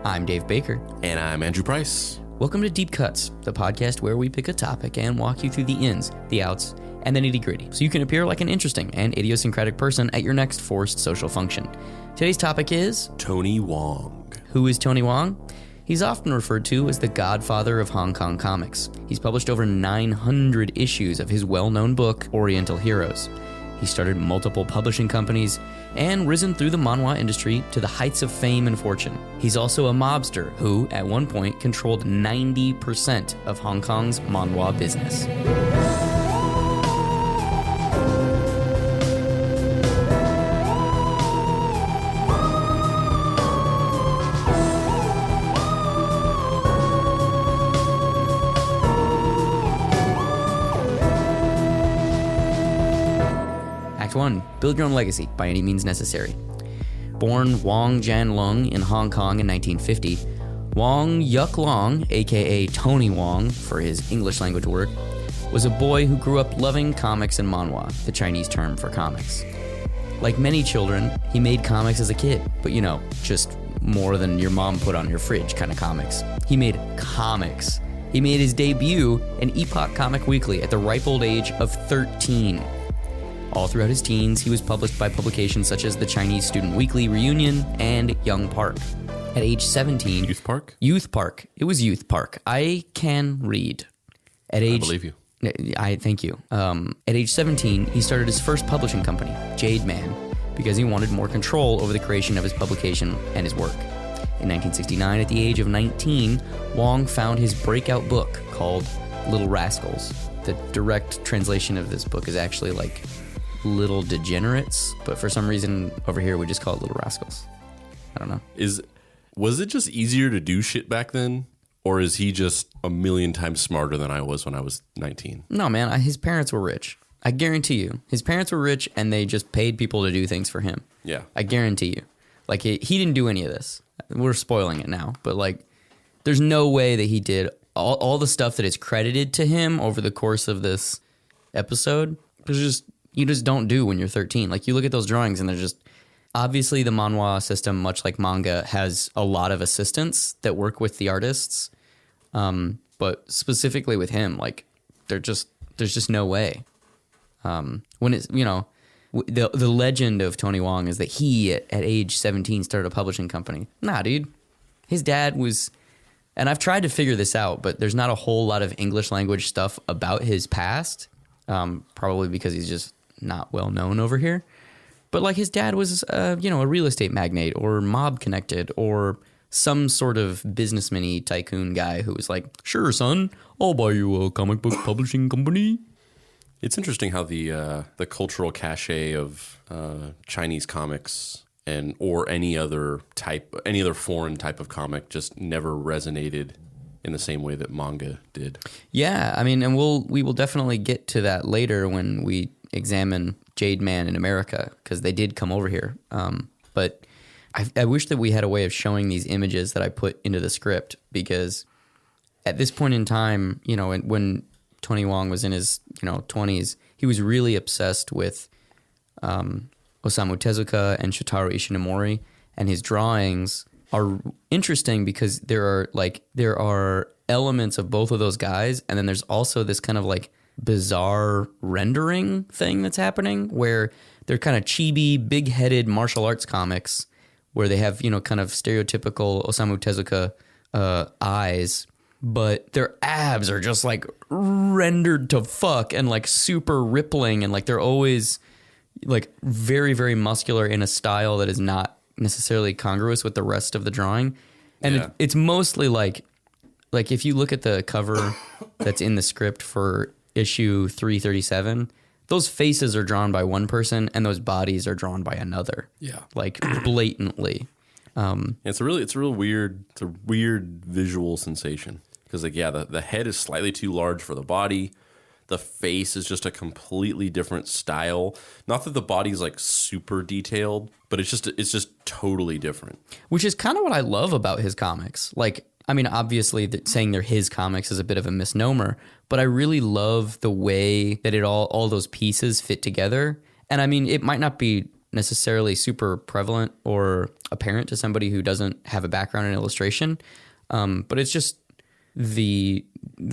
I'm Dave Baker. And I'm Andrew Price. Welcome to Deep Cuts, the podcast where we pick a topic and walk you through the ins, the outs, and the nitty-gritty, so you can appear like an interesting and idiosyncratic person at your next forced social function. Today's topic is... Tony Wong. Who is Tony Wong? He's often referred to as the godfather of Hong Kong comics. He's published over 900 issues of his well-known book, Oriental Heroes. He started multiple publishing companies and risen through the Manhua industry to the heights of fame and fortune. He's also a mobster who, at one point, controlled 90% of Hong Kong's Manhua business. Act 1. Build your own legacy by any means necessary. Born Wong Jan Lung in Hong Kong in 1950, Wong Yuk Long, aka Tony Wong for his English language work, was a boy who grew up loving comics and manhua, the Chinese term for comics. Like many children, he made comics as a kid, but just more than your mom put on your fridge kind of comics. He made comics. He made his debut in Epoch Comic Weekly at the ripe old age of 13. All throughout his teens, he was published by publications such as the Chinese Student Weekly Reunion and Young Park. At age 17... Youth Park? Youth Park. It was Youth Park. I can read. I believe you. I thank you. At age 17, he started his first publishing company, Jade Man, because he wanted more control over the creation of his publication and his work. In 1969, at the age of 19, Wong found his breakout book called Little Rascals. The direct translation of this book is actually like Little Degenerates, but for some reason over here we just call it Little Rascals. I don't know. Was it just easier to do shit back then? Or is he just a million times smarter than I was when I was 19? No, man. His parents were rich. I guarantee you. His parents were rich and they just paid people to do things for him. Yeah. I guarantee you. Like, he didn't do any of this. We're spoiling it now. But, like, there's no way that he did all the stuff that is credited to him over the course of this episode. You just don't do when you're 13. Like, you look at those drawings and they're just... Obviously, the manhwa system, much like manga, has a lot of assistants that work with the artists. But specifically with him, like, there's just no way. When it's, the legend of Tony Wong is that he, at age 17, started a publishing company. Nah, dude. His dad was... And I've tried to figure this out, but there's not a whole lot of English language stuff about his past. Probably because he's just not well known over here. But like his dad was, a real estate magnate or mob connected or some sort of businessman-y tycoon guy who was like, sure, son, I'll buy you a comic book publishing company. It's interesting how the cultural cachet of Chinese comics or any other foreign type of comic just never resonated in the same way that manga did. Yeah, I mean, and we will definitely get to that later when we examine Jade Man in America, because they did come over here. But I wish that we had a way of showing these images that I put into the script, because at this point in time, when Tony Wong was in his 20s, he was really obsessed with Osamu Tezuka and Shotaro Ishinomori, and his drawings are interesting because there are elements of both of those guys, and then there's also this kind of like bizarre rendering thing that's happening where they're kind of chibi, big-headed martial arts comics where they have, kind of stereotypical Osamu Tezuka eyes, but their abs are just like rendered to fuck and like super rippling, and like they're always like very, very muscular in a style that is not necessarily congruous with the rest of the drawing. And it's mostly like if you look at the cover that's in the script for issue 337, those faces are drawn by one person and those bodies are drawn by another. Yeah. Like blatantly. It's a real weird visual sensation. Because the head is slightly too large for the body. The face is just a completely different style. Not that the body's like super detailed, but it's just totally different. Which is kind of what I love about his comics. Like, I mean, obviously saying they're his comics is a bit of a misnomer, but I really love the way that all those pieces fit together. And I mean, it might not be necessarily super prevalent or apparent to somebody who doesn't have a background in illustration. But it's just the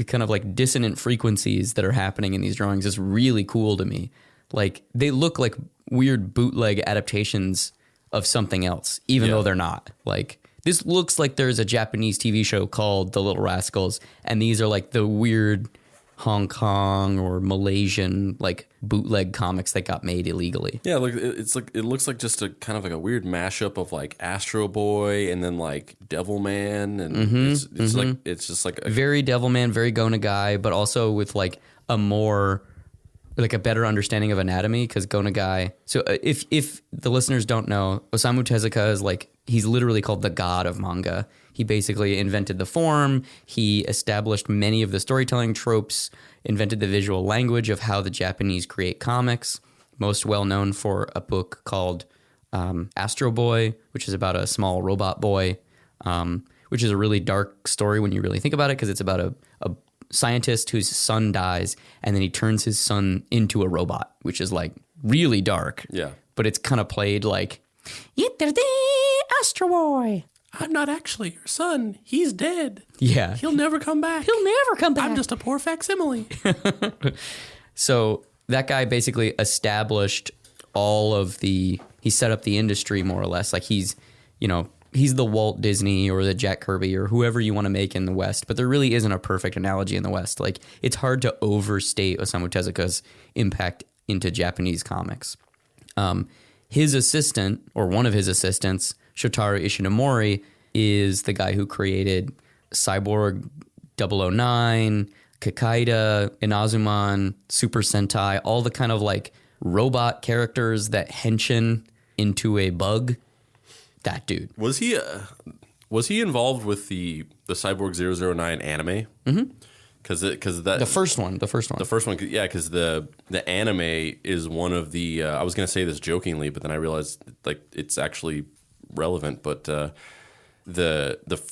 kind of like dissonant frequencies that are happening in these drawings is really cool to me. Like they look like weird bootleg adaptations of something else, even though they're not. Like this looks like there's a Japanese TV show called The Little Rascals, and these are like the weird Hong Kong or Malaysian like bootleg comics that got made illegally. Yeah, like it looks like just a kind of like a weird mashup of like Astro Boy and then like Devilman, and it's like it's just like very Devilman, very Go Nagai, but also with like a more like a better understanding of anatomy, because Go Nagai. So if the listeners don't know, Osamu Tezuka is like, he's literally called the god of manga. He basically invented the form. He established many of the storytelling tropes, invented the visual language of how the Japanese create comics. Most well known for a book called Astro Boy, which is about a small robot boy, which is a really dark story when you really think about it, because it's about a scientist whose son dies, and then he turns his son into a robot, which is like really dark. Yeah. But it's kind of played like, Astro Boy. I'm not actually your son. He's dead. Yeah. He'll never come back. He'll never come back. I'm just a poor facsimile. So that guy basically established he set up the industry more or less. Like he's the Walt Disney or the Jack Kirby or whoever you want to make in the West, but there really isn't a perfect analogy in the West. Like it's hard to overstate Osamu Tezuka's impact into Japanese comics. His assistant, or one of his assistants, Shotaro Ishinomori, is the guy who created Cyborg 009, Kakaida, Inazuman, Super Sentai, all the kind of like robot characters that henshin into a bug. That dude. Was he involved with the Cyborg 009 anime? Mm-hmm. Because the first one, yeah, because the anime is one of the I was going to say this jokingly, but then I realized like it's actually relevant. But the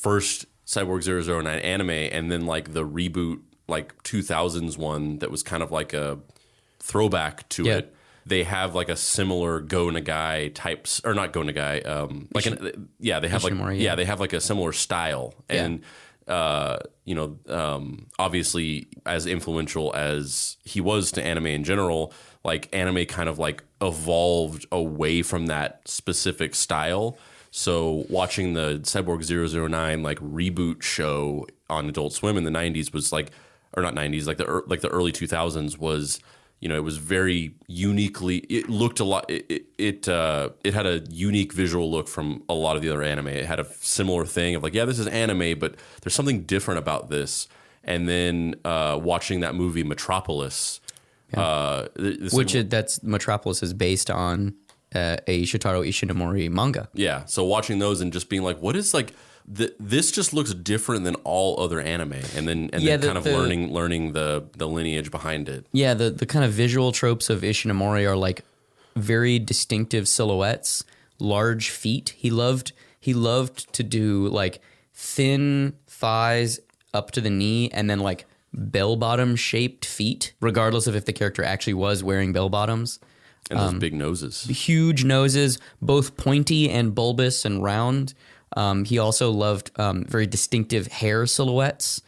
first Cyborg 009 anime, and then like the reboot like 2000s one that was kind of like a throwback to it. They have like a similar Go Nagai types, or not Go Nagai, they have like they have like a similar style, and obviously as influential as he was to anime in general, like anime kind of like evolved away from that specific style. So watching the Cyborg 009 like reboot show on Adult Swim in the 90s was like, or not 90s, like the early 2000s was. It was very uniquely. It looked a lot. It had a unique visual look from a lot of the other anime. It had a similar thing of like, yeah, this is anime, but there's something different about this. And then watching that movie Metropolis, Metropolis is based on a Shotaro Ishinomori manga. Yeah, so watching those and just being like, what is like. This just looks different than all other anime, and then learning the lineage behind it. Yeah, the kind of visual tropes of Ishinomori are like very distinctive silhouettes, large feet. He loved to do like thin thighs up to the knee, and then like bell bottom shaped feet, regardless of if the character actually was wearing bell bottoms. And those big noses, huge noses, both pointy and bulbous and round. He also loved very distinctive hair silhouettes.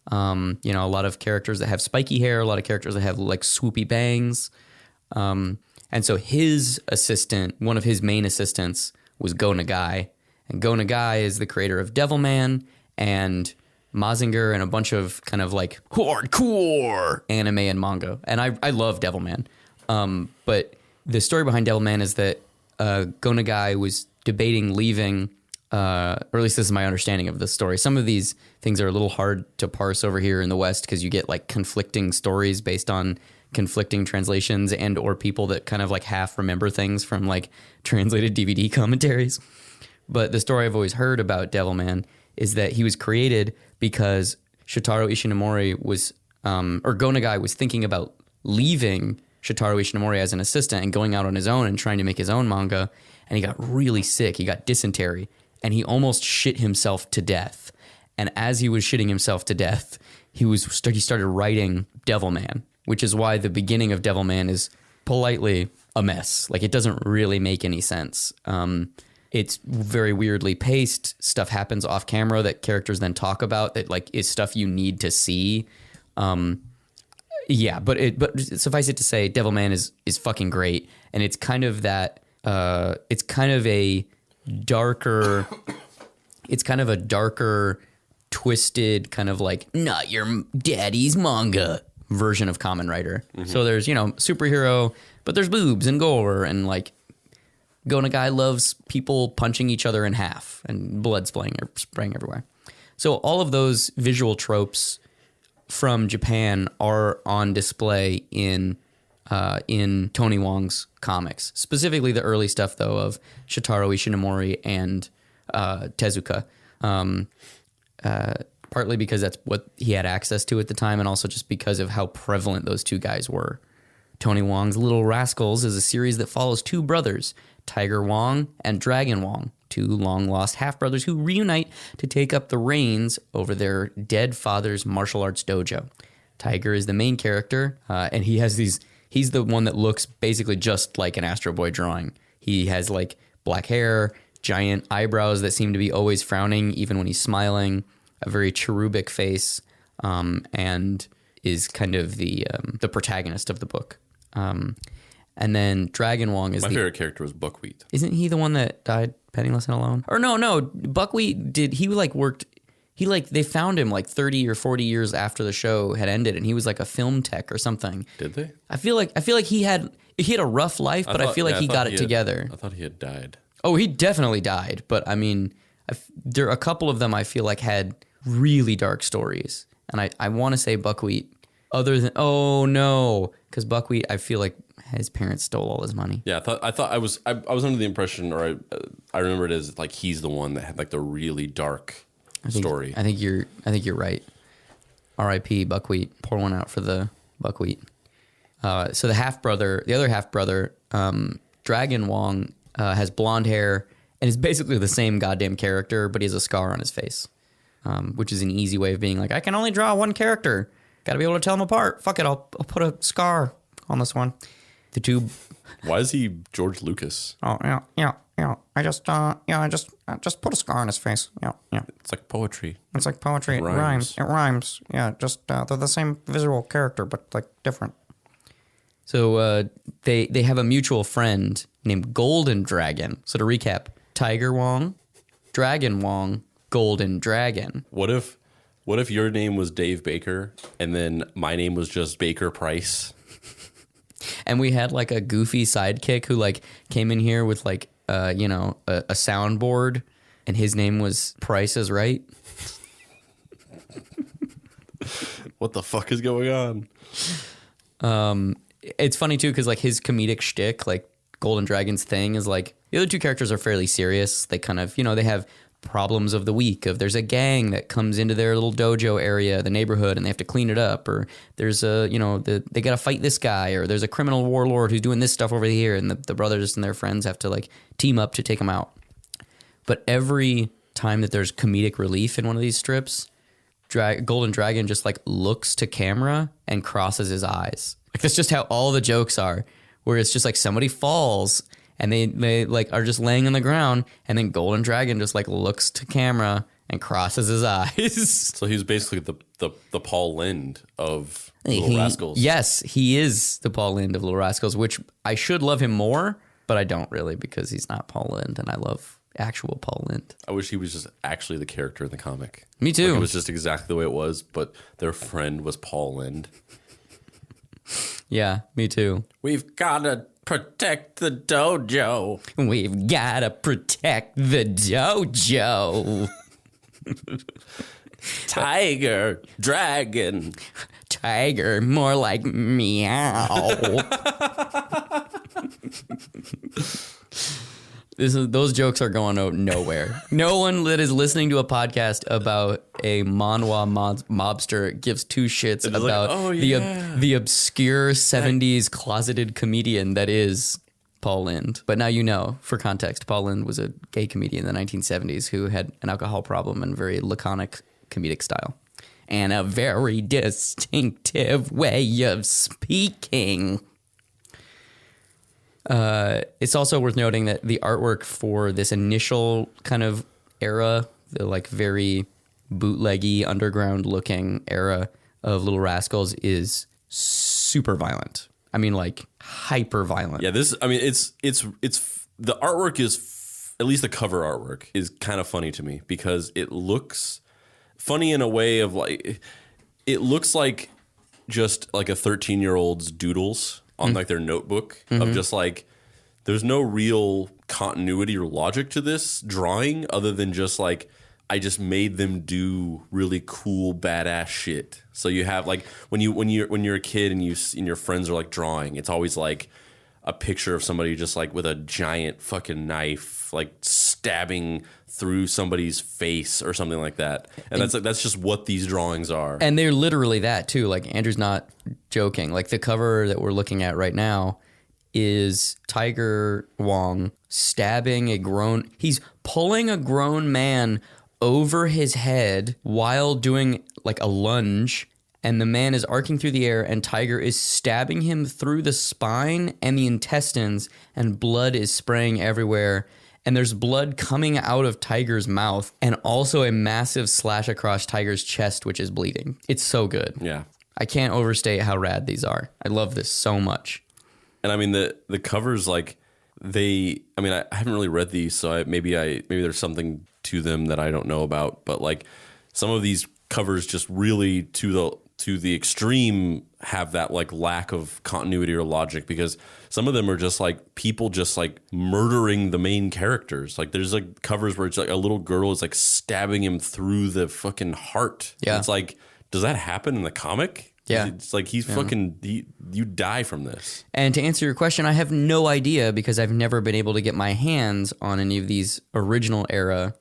A lot of characters that have spiky hair, a lot of characters that have like swoopy bangs. And so his assistant, one of his main assistants, was Go Nagai. And Go Nagai is the creator of Devilman and Mazinger and a bunch of kind of like hardcore anime and manga. And I love Devilman. But the story behind Devilman is that Go Nagai was debating leaving. Or at least this is my understanding of the story. Some of these things are a little hard to parse over here in the West because you get like conflicting stories based on conflicting translations and or people that kind of like half remember things from like translated DVD commentaries. But the story I've always heard about Devilman is that he was created because Shotaro Ishinomori was, or Go Nagai was thinking about leaving Shotaro Ishinomori as an assistant and going out on his own and trying to make his own manga. And he got really sick. He got dysentery. And he almost shit himself to death. And as he was shitting himself to death, he started writing Devilman, which is why the beginning of Devilman is politely a mess. Like, it doesn't really make any sense. It's very weirdly paced. Stuff happens off camera that characters then talk about that like is stuff you need to see. Yeah, but suffice it to say, Devilman is fucking great, and it's kind of that. It's kind of a darker. It's kind of a darker, twisted, kind of like not your daddy's manga version of Kamen Rider. Mm-hmm. So there's superhero, but there's boobs and gore and like. Gona Guy loves people punching each other in half and blood spraying everywhere. So all of those visual tropes from Japan are on display in Tony Wong's comics. Specifically the early stuff, though, of Shitaro Ishinomori and Tezuka. Partly because that's what he had access to at the time, and also just because of how prevalent those two guys were. Tony Wong's Little Rascals is a series that follows two brothers, Tiger Wong and Dragon Wong, two long-lost half-brothers who reunite to take up the reins over their dead father's martial arts dojo. Tiger is the main character, and he's the one that looks basically just like an Astro Boy drawing. He has like black hair, giant eyebrows that seem to be always frowning, even when he's smiling, a very cherubic face, and is kind of the protagonist of the book. And then Dragon Wong is my favorite character was Buckwheat. Isn't he the one that died penniless and alone? Or no, Buckwheat they found him like 30 or 40 years after the show had ended, and he was like a film tech or something. Did they? I feel like he had a rough life, but I feel like he got it together. I thought he had died. Oh, he definitely died, but I mean, there a couple of them I feel like had really dark stories, and I want to say Buckwheat. Other than because Buckwheat, I feel like his parents stole all his money. Yeah, I was under the impression, or I remember it as like he's the one that had like the really dark story. I think you're right. R.I.P. Buckwheat. Pour one out for the Buckwheat. So the other half brother, Dragon Wong, has blonde hair and is basically the same goddamn character, but he has a scar on his face, which is an easy way of being like, I can only draw one character. Got to be able to tell them apart. Fuck it, I'll put a scar on this one. The two. Why is he George Lucas? Oh yeah. I just put a scar on his face. Yeah. It's like poetry. It's like poetry. It rhymes. It rhymes. Yeah. Just they're the same visual character, but like different. So they have a mutual friend named Golden Dragon. So to recap, Tiger Wong, Dragon Wong, Golden Dragon. What if your name was Dave Baker and then my name was just Baker Price? And we had like a goofy sidekick who like came in here with like a soundboard, and his name was Price is Right. What the fuck is going on? It's funny too because like his comedic shtick, like Golden Dragon's thing, is like the other two characters are fairly serious. They kind of they have problems of the week of there's a gang that comes into their little dojo area, the neighborhood, and they have to clean it up, or there's they got to fight this guy, or there's a criminal warlord who's doing this stuff over here, and the brothers and their friends have to like team up to take him out. But every time that there's comedic relief in one of these strips, Golden Dragon just like looks to camera and crosses his eyes. Like that's just how all the jokes are, where it's just like somebody falls and they like are just laying on the ground, and then Golden Dragon just like looks to camera and crosses his eyes. So he's basically the Paul Lynde of Little Rascals. Yes, he is the Paul Lynde of Little Rascals, which I should love him more, but I don't really because he's not Paul Lynde, and I love actual Paul Lynde. I wish he was just actually the character in the comic. Me too. Like it was just exactly the way it was, but their friend was Paul Lynde. Yeah, me too. We've gotta protect the dojo. We've gotta protect the dojo. Tiger, dragon. Tiger, more like meow. Those jokes are going out nowhere. No one that is listening to a podcast about a Manhua mobster gives two shits about the obscure 70s closeted comedian that is Paul Lynde. But now you know, for context, Paul Lynde was a gay comedian in the 1970s who had an alcohol problem and very laconic comedic style. And a very distinctive way of speaking. It's also worth noting that the artwork for this initial kind of era, the like very bootleggy, underground looking era of Little Rascals, is super violent. I mean, like hyper violent. Yeah, it's the artwork is, at least the cover artwork is kind of funny to me because it looks funny in a way of like, it looks like just like a 13-year-old's doodles on like their notebook of just like, there's no real continuity or logic to this drawing other than just like, I just made them do really cool, badass shit. So you have like when you're a kid and your friends are like drawing, it's always like a picture of somebody just like with a giant fucking knife, like stabbing through somebody's face or something like that. And that's just what these drawings are. And they're literally that too. Like Andrew's not joking. Like the cover that we're looking at right now is Tiger Wong stabbing he's pulling a grown man over his head while doing like a lunge, and the man is arcing through the air and Tiger is stabbing him through the spine and the intestines, and blood is spraying everywhere, and there's blood coming out of Tiger's mouth and also a massive slash across Tiger's chest, which is bleeding. It's so good. Yeah. I can't overstate how rad these are. I love this so much. And I mean the covers, like I haven't really read these, so maybe there's something to them that I don't know about, but like some of these covers just really to the extreme have that like lack of continuity or logic, because some of them are just like people just like murdering the main characters. Like there's like covers where it's like a little girl is like stabbing him through the fucking heart. Yeah. It's like, does that happen in the comic? Yeah. It's like you die from this. And to answer your question, I have no idea because I've never been able to get my hands on any of these original era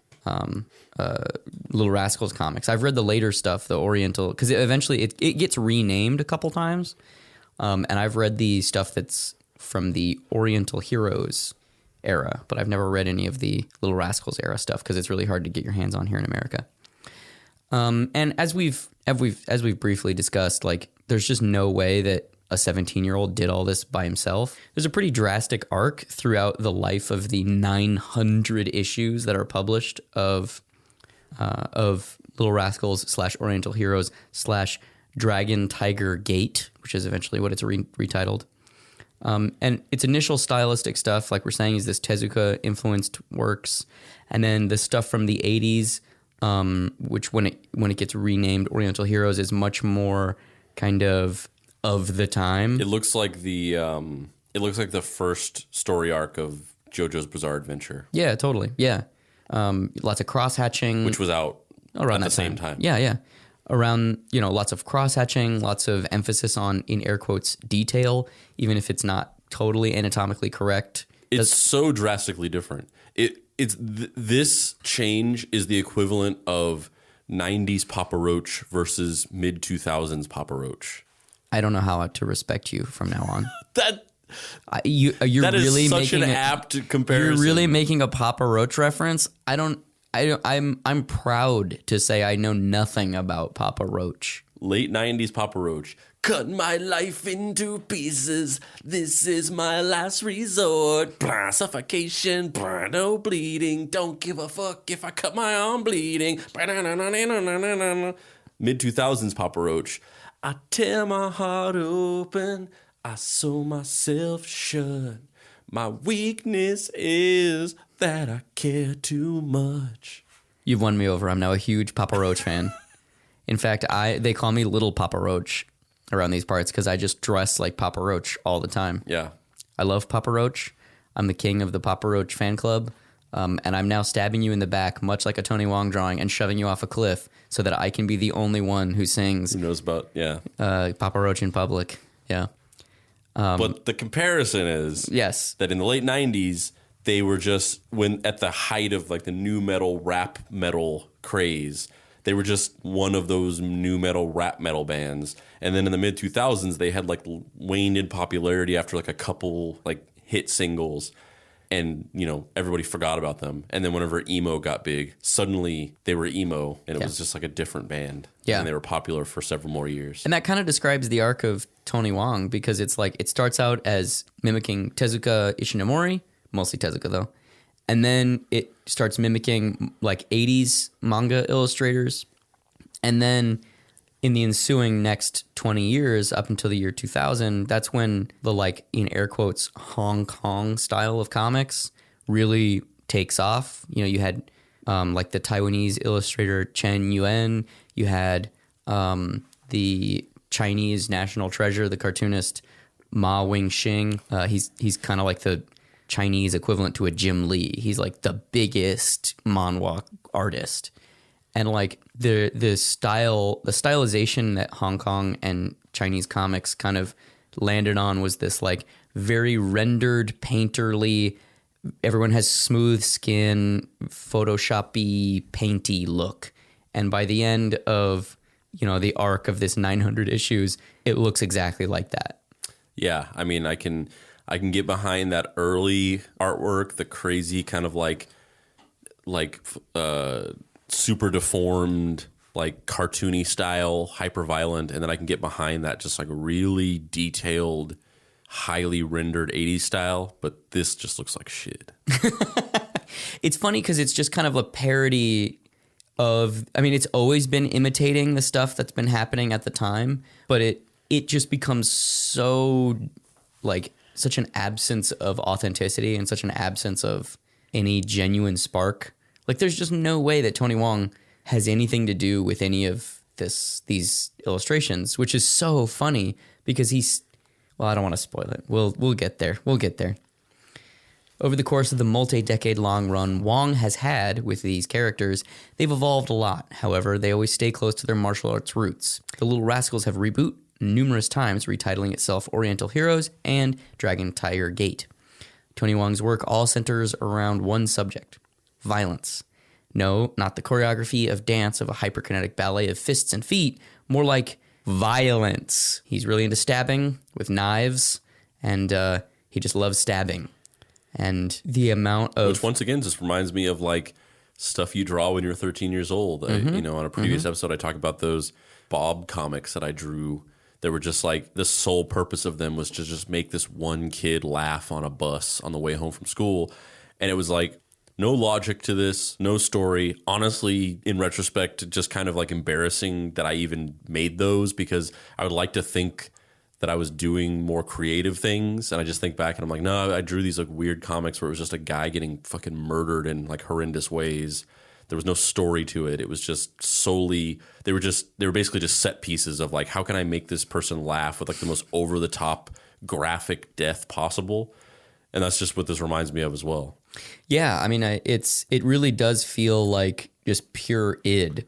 Little Rascals comics. I've read the later stuff, the Oriental, because eventually it gets renamed a couple times. And I've read the stuff that's from the Oriental Heroes era, but I've never read any of the Little Rascals era stuff because it's really hard to get your hands on here in America. And as we've briefly discussed, like there's just no way that a 17-year-old did all this by himself. There's a pretty drastic arc throughout the life of the 900 issues that are published of Little Rascals / Oriental Heroes / Dragon Tiger Gate, which is eventually what it's retitled. And its initial stylistic stuff, like we're saying, is this Tezuka influenced works, and then the stuff from the 80s. Which when it gets renamed Oriental Heroes is much more kind of the time. It looks like the first story arc of JoJo's Bizarre Adventure. Yeah, totally. Yeah, lots of cross hatching, which was out around at the same time. Yeah. Around lots of cross hatching, lots of emphasis on, in air quotes, detail, even if it's not totally anatomically correct. It's so drastically different. This change is the equivalent of 90s Papa Roach versus mid 2000s Papa Roach. I don't know how to respect you from now on. That you're is really such making an apt comparison. You're really making a Papa Roach reference. I'm proud to say I know nothing about Papa Roach. Late 90s Papa Roach. Cut my life into pieces. This is my last resort. Blah, suffocation. Blah, no bleeding. Don't give a fuck if I cut my arm bleeding. Mid 2000s Papa Roach. I tear my heart open. I sew myself shut. My weakness is that I care too much. You've won me over. I'm now a huge Papa Roach fan. In fact, they call me Little Papa Roach around these parts because I just dress like Papa Roach all the time. Yeah. I love Papa Roach. I'm the king of the Papa Roach fan club. And I'm now stabbing you in the back, much like a Tony Wong drawing, and shoving you off a cliff so that I can be the only one who sings. Who knows about, yeah. Papa Roach in public. Yeah. But the comparison is yes, that in the late 90s, they were just, when at the height of like the new metal, rap metal craze, they were just one of those new metal, rap metal bands. And then in the mid 2000s, they had like waned in popularity after like a couple like hit singles. and everybody forgot about them. And then whenever emo got big, suddenly they were emo, and it was just like a different band. Yeah, and they were popular for several more years. And that kind of describes the arc of Tony Wong, because it's like it starts out as mimicking Tezuka Ishinomori, mostly Tezuka though, and then it starts mimicking like 80s manga illustrators, and then in the ensuing next 20 years, up until the year 2000, that's when the, like, in air quotes, Hong Kong style of comics really takes off. You had like the Taiwanese illustrator Chen Yuen. You had the Chinese national treasure, the cartoonist Ma Wingxing. He's kind of like the Chinese equivalent to a Jim Lee. He's like the biggest manhwa artist. And like the stylization that Hong Kong and Chinese comics kind of landed on was this like very rendered, painterly, everyone has smooth skin, Photoshop-y, painty look. And by the end of, the arc of this 900 issues, it looks exactly like that. Yeah, I mean, I can get behind that early artwork, the crazy kind of like super deformed, like cartoony style, hyper violent, and then I can get behind that just like really detailed, highly rendered 80s style, but this just looks like shit. It's funny because it's just kind of a parody of, it's always been imitating the stuff that's been happening at the time, but it just becomes so like such an absence of authenticity and such an absence of any genuine spark. Like, there's just no way that Tony Wong has anything to do with any of these illustrations, which is so funny because I don't want to spoil it. We'll get there. We'll get there. Over the course of the multi-decade-long run Wong has had with these characters, they've evolved a lot. However, they always stay close to their martial arts roots. The Little Rascals have reboot numerous times, retitling itself Oriental Heroes and Dragon Tiger Gate. Tony Wong's work all centers around one subject: violence. No, not the choreography of dance of a hyperkinetic ballet of fists and feet, more like violence. He's really into stabbing with knives, and he just loves stabbing. And the amount of... Which, once again, just reminds me of, like, stuff you draw when you're 13 years old. On a previous episode, I talked about those Bob comics that I drew. They were just, like, the sole purpose of them was to just make this one kid laugh on a bus on the way home from school. And it was, like, no logic to this, no story. Honestly, in retrospect, just kind of, like, embarrassing that I even made those, because I would like to think that I was doing more creative things, and I just think back and I'm like, no, I drew these like weird comics where it was just a guy getting fucking murdered in like horrendous ways. There was no story to it. It was just solely, they were basically just set pieces of like, how can I make this person laugh with like the most over the top graphic death possible? And that's just what this reminds me of as well. Yeah, I mean, it really does feel like just pure id.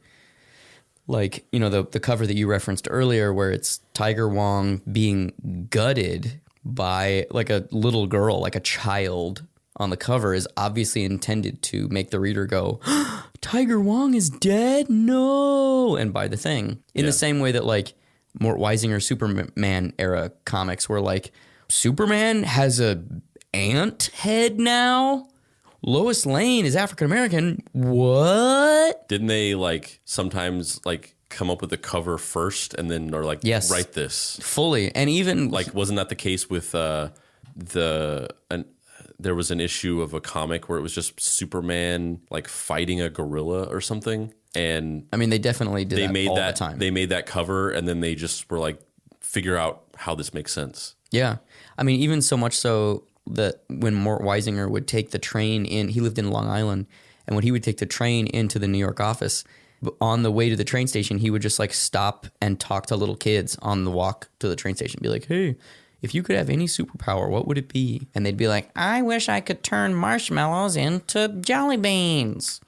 Like, the cover that you referenced earlier where it's Tiger Wong being gutted by like a little girl, like a child on the cover, is obviously intended to make the reader go, Tiger Wong is dead? No. And buy the thing. In the same way that like Mort Weisinger Superman era comics were like, Superman has a ant head now? Lois Lane is African American. What? Didn't they like sometimes like come up with the cover first and then are like, yes, write this fully? And even like, wasn't that the case with there was an issue of a comic where it was just Superman like fighting a gorilla or something? And I mean, they definitely did that all the time. They made that cover and then they just were like, figure out how this makes sense. Yeah. I mean, even so much so that when Mort Weisinger would take the train in, he lived in Long Island, and when he would take the train into the New York office, on the way to the train station, he would just like stop and talk to little kids on the walk to the train station. Be like, hey, if you could have any superpower, what would it be? And they'd be like, I wish I could turn marshmallows into jelly beans.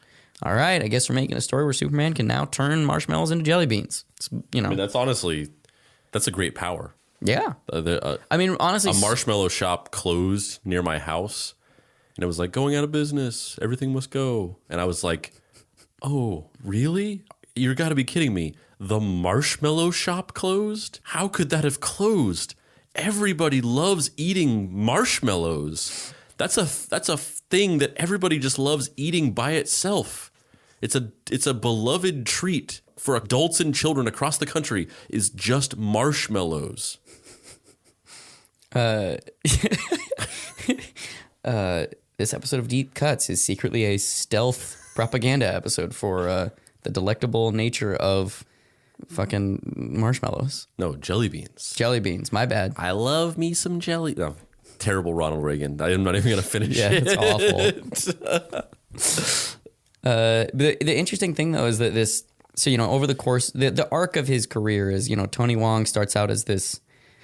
All right, I guess we're making a story where Superman can now turn marshmallows into jelly beans. I mean, that's a great power. Yeah. I mean, honestly, a marshmallow shop closed near my house, and it was like going out of business. Everything must go. And I was like, oh, really? You got to be kidding me. The marshmallow shop closed? How could that have closed? Everybody loves eating marshmallows. That's a thing that everybody just loves eating by itself. It's a beloved treat for adults and children across the country is just marshmallows. This episode of Deep Cuts is secretly a stealth propaganda episode for the delectable nature of fucking marshmallows. No, jelly beans. Jelly beans, my bad. I love me some jelly. No, terrible Ronald Reagan. I'm not even going to finish Yeah, it. it's awful. The interesting thing, though, is that this... So, over the course... The arc of his career is, Tony Wong starts out as this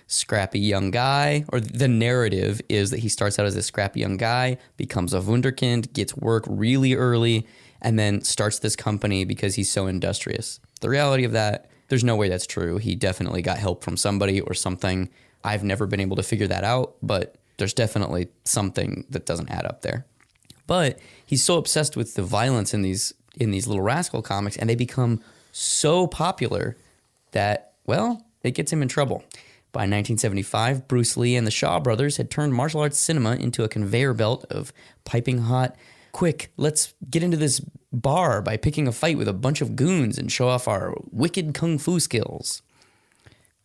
scrappy young guy, or the narrative is that he starts out as a scrappy young guy, becomes a wunderkind, gets work really early, and then starts this company because he's so industrious. The reality of that, there's no way that's true. He definitely got help from somebody or something. I've never been able to figure that out, but there's definitely something that doesn't add up there. But he's so obsessed with the violence in these Little Rascal comics, and they become so popular that, well, it gets him in trouble. By 1975, Bruce Lee and the Shaw brothers had turned martial arts cinema into a conveyor belt of piping hot, quick, let's get into this bar by picking a fight with a bunch of goons and show off our wicked kung fu skills.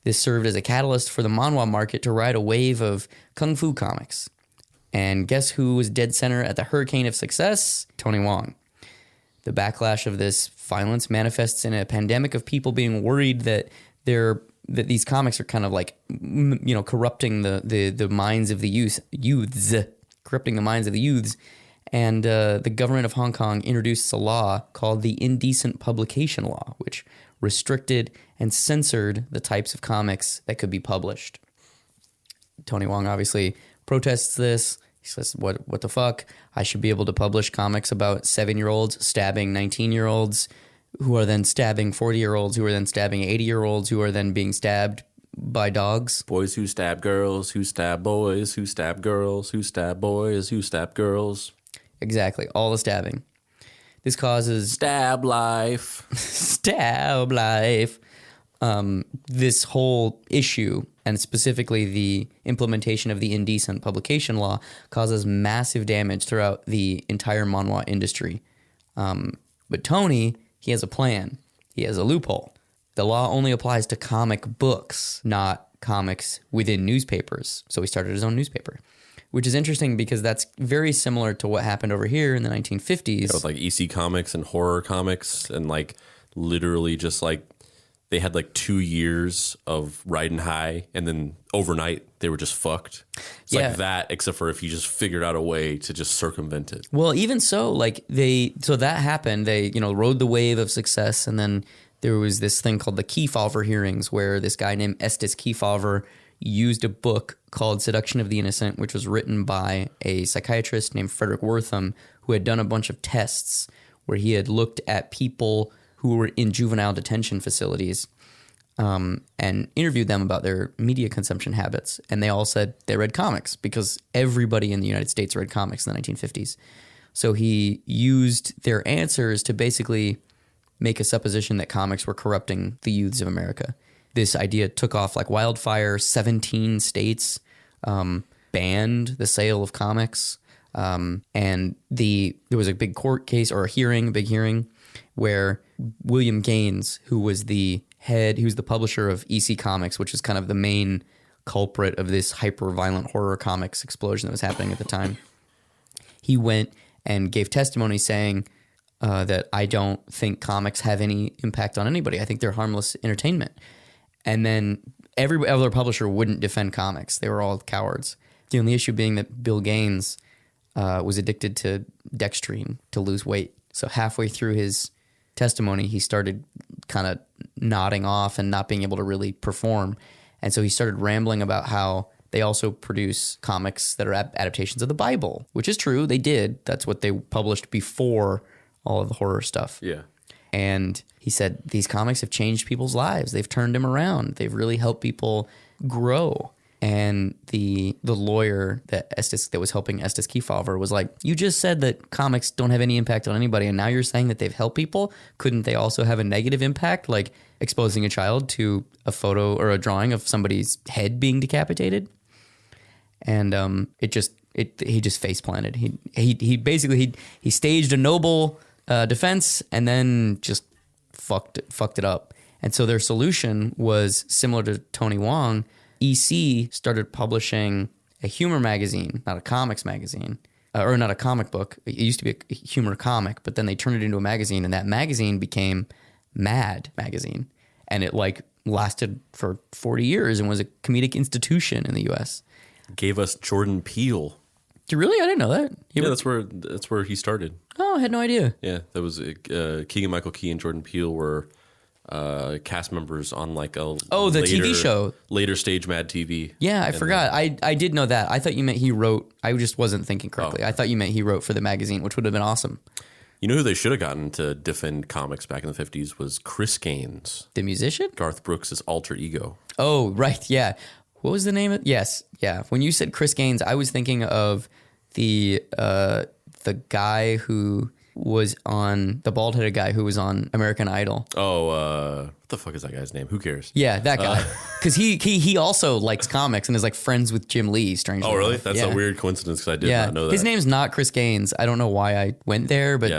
This served as a catalyst for the Manhua market to ride a wave of kung fu comics. And guess who was dead center at the hurricane of success? Tony Wong. The backlash of this violence manifests in a pandemic of people being worried that these comics are kind of like, corrupting the minds of the youths, corrupting the minds of the youths. And the government of Hong Kong introduced a law called the Indecent Publication Law, which restricted and censored the types of comics that could be published. Tony Wong obviously protests this. He says, what the fuck? I should be able to publish comics about 7-year-olds stabbing 19-year-olds who are then stabbing 40-year-olds who are then stabbing 80-year-olds who are then being stabbed by dogs. Boys who stab girls, who stab boys, who stab girls, who stab boys, who stab girls. Exactly. All the stabbing. This causes... Stab life. Stab life. This whole issue, and specifically the implementation of the Indecent Publication Law, causes massive damage throughout the entire manhwa industry. But Tony, he has a plan. He has a loophole. The law only applies to comic books, not comics within newspapers. So he started his own newspaper, which is interesting because that's very similar to what happened over here in the 1950s. Yeah, with like EC Comics and horror comics, and like literally just like they had like 2 years of riding high, and then overnight they were just fucked. It's like that, except for if you just figured out a way to just circumvent it. Well, even so, so that happened. They, rode the wave of success, and then there was this thing called the Kefauver hearings, where this guy named Estes Kefauver used a book called Seduction of the Innocent, which was written by a psychiatrist named Frederick Wortham, who had done a bunch of tests where he had looked at people who were in juvenile detention facilities and interviewed them about their media consumption habits. And they all said they read comics because everybody in the United States read comics in the 1950s. So he used their answers to basically make a supposition that comics were corrupting the youths of America. This idea took off like wildfire. 17 states banned the sale of comics. And there was a big court case or a big hearing, where William Gaines, who was the publisher of EC Comics, which is kind of the main culprit of this hyper-violent horror comics explosion that was happening at the time, he went and gave testimony saying that I don't think comics have any impact on anybody. I think they're harmless entertainment. And then every other publisher wouldn't defend comics. They were all cowards. The only issue being that Bill Gaines was addicted to dextrine to lose weight. So halfway through his testimony, he started kind of nodding off and not being able to really perform. And so he started rambling about how they also produce comics that are adaptations of the Bible, which is true. They did. That's what they published before all of the horror stuff. Yeah. And he said, these comics have changed people's lives. They've turned them around. They've really helped people grow. And the lawyer that was helping Estes Kefauver was like, you just said that comics don't have any impact on anybody, and now you're saying that they've helped people? Couldn't they also have a negative impact, like exposing a child to a photo or a drawing of somebody's head being decapitated? And it he just face planted. He basically he staged a noble defense and then just fucked it up. And so their solution was similar to Tony Wong. EC started publishing a humor magazine, not a comics magazine, or not a comic book. It used to be a humor comic, but then they turned it into a magazine, and that magazine became Mad Magazine, and it like lasted for 40 years and was a comedic institution in the U.S. Gave us Jordan Peele. Really? I didn't know that. That's where he started. Oh, I had no idea. Yeah, that was Keegan-Michael Key and Jordan Peele were cast members on like the TV show, later stage Mad TV. Yeah, I forgot. I did know that. I thought you meant he wrote. I just wasn't thinking correctly. I thought you meant he wrote for the magazine, which would have been awesome. You know who they should have gotten to defend comics back in the 50s was Chris Gaines, the musician, Garth Brooks' alter ego. Oh, right, yeah. What was the name of? Yes, yeah. When you said Chris Gaines, I was thinking of the guy who was on the bald-headed guy who was on American Idol. Oh, what the fuck is that guy's name? Who cares? Yeah, that guy. Because he also likes comics and is like friends with Jim Lee. Strangely. Oh, really? Enough. That's a weird coincidence because I did not know that. His name's not Chris Gaines. I don't know why I went there, but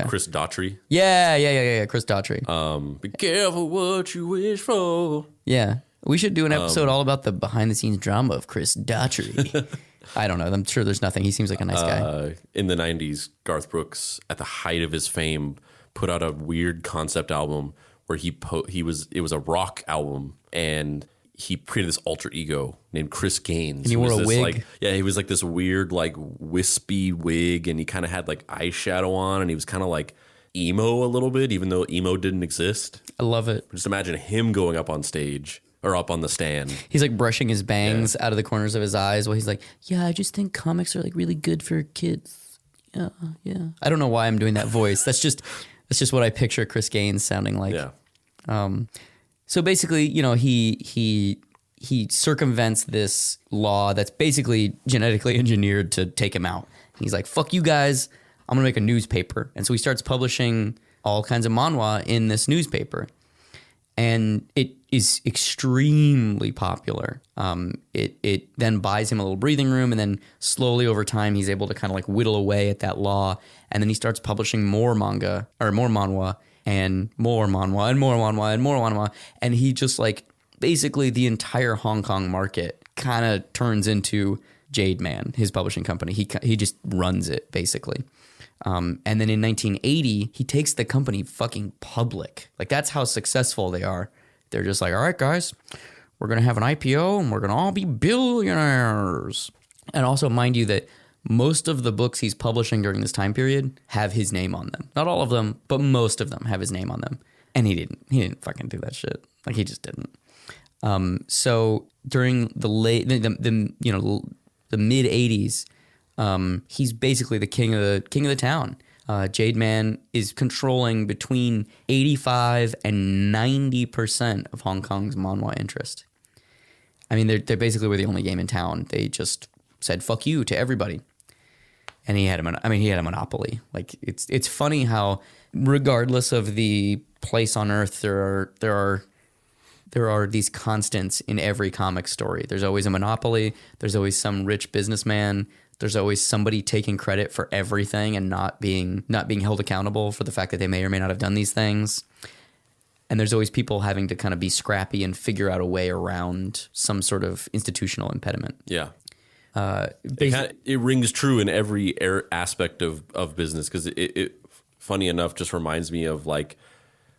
Chris Daughtry. Yeah. Chris Daughtry. Be careful what you wish for. Yeah, we should do an episode all about the behind-the-scenes drama of Chris Daughtry. I don't know. I'm sure there's nothing. He seems like a nice guy. In the 90s, Garth Brooks, at the height of his fame, put out a weird concept album where it was a rock album, and he created this alter ego named Chris Gaines. And he wore a wig. He was like this weird, like wispy wig, and he kind of had like eyeshadow on, and he was kind of like emo a little bit, even though emo didn't exist. I love it. Just imagine him going up on stage. Or up on the stand. He's like brushing his bangs out of the corners of his eyes while he's like, I just think comics are like really good for kids. Yeah. I don't know why I'm doing that voice. That's just what I picture Chris Gaines sounding like. Yeah. So basically, he circumvents this law that's basically genetically engineered to take him out. He's like, fuck you guys, I'm gonna make a newspaper. And so he starts publishing all kinds of manhwa in this newspaper. And it is extremely popular. It then buys him a little breathing room, and then slowly over time, he's able to kind of like whittle away at that law. And then he starts publishing more manga or more manhwa and more manhwa and more manhwa and more manhwa. And he just like basically the entire Hong Kong market kind of turns into Jade Man, his publishing company. He just runs it basically. And then in 1980, he takes the company fucking public. Like, that's how successful they are. They're just like, all right, guys, we're going to have an IPO and we're going to all be billionaires. And also, mind you, that most of the books he's publishing during this time period have his name on them. Not all of them, but most of them have his name on them. And he didn't fucking do that shit. Like, he just didn't. So during the mid 80s, he's basically the king of the town. Jade Man is controlling between 85 and 90% of Hong Kong's manhwa interest. I mean, they basically were the only game in town. They just said "fuck you" to everybody, and he had a monopoly. Like, it's funny how, regardless of the place on Earth, there are these constants in every comic story. There's always a monopoly. There's always some rich businessman. There's always somebody taking credit for everything and not being held accountable for the fact that they may or may not have done these things. And there's always people having to kind of be scrappy and figure out a way around some sort of institutional impediment. Yeah. It rings true in every aspect of business, because it funny enough just reminds me of like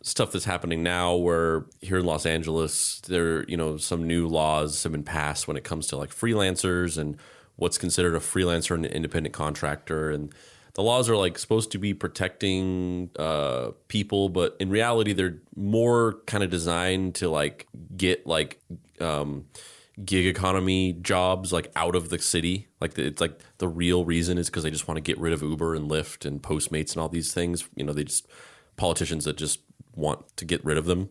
stuff that's happening now, where here in Los Angeles some new laws have been passed when it comes to like freelancers and what's considered a freelancer and an independent contractor. And the laws are like supposed to be protecting people, but in reality, they're more kind of designed to like get like gig economy jobs like out of the city. Like it's like the real reason is because they just want to get rid of Uber and Lyft and Postmates and all these things. They just politicians that just want to get rid of them.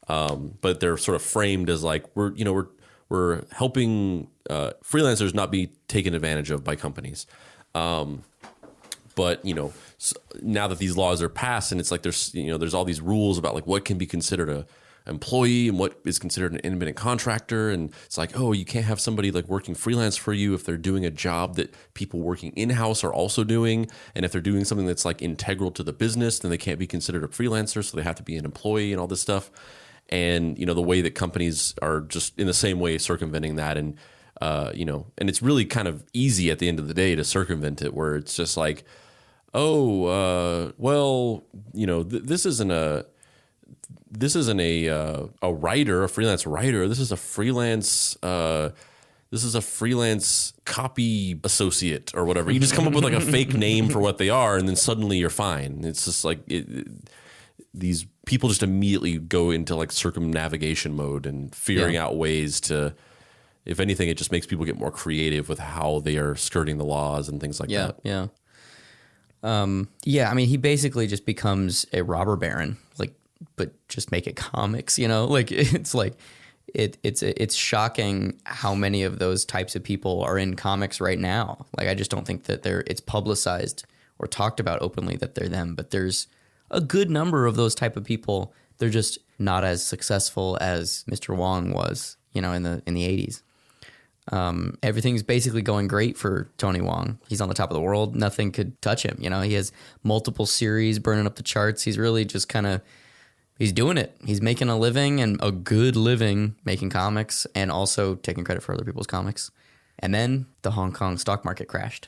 But they're sort of framed as like we're helping freelancers not be taken advantage of by companies. But now that these laws are passed, and it's like there's all these rules about like what can be considered employee and what is considered an independent contractor. And it's like, oh, you can't have somebody like working freelance for you if they're doing a job that people working in-house are also doing. And if they're doing something that's like integral to the business, then they can't be considered a freelancer. So they have to be an employee and all this stuff. And, the way that companies are just in the same way circumventing that. And, and it's really kind of easy at the end of the day to circumvent it, where it's just like, oh, this isn't a writer, a freelance writer. This is a freelance copy associate or whatever. You just come up with like a fake name for what they are, and then suddenly you're fine. It's just like these people just immediately go into like circumnavigation mode and figuring out ways to. If anything, it just makes people get more creative with how they are skirting the laws and things like that. Yeah. I mean, he basically just becomes a robber baron, but just make it comics, it's shocking how many of those types of people are in comics right now. Like, I just don't think that it's publicized or talked about openly that they're them, but there's a good number of those type of people. They're just not as successful as Mr. Wong was, in the 80s. Everything's basically going great for Tony Wong. He's on the top of the world. Nothing could touch him. He has multiple series burning up the charts. He's really just he's doing it. He's making a living, and a good living, making comics and also taking credit for other people's comics. And then the Hong Kong stock market crashed.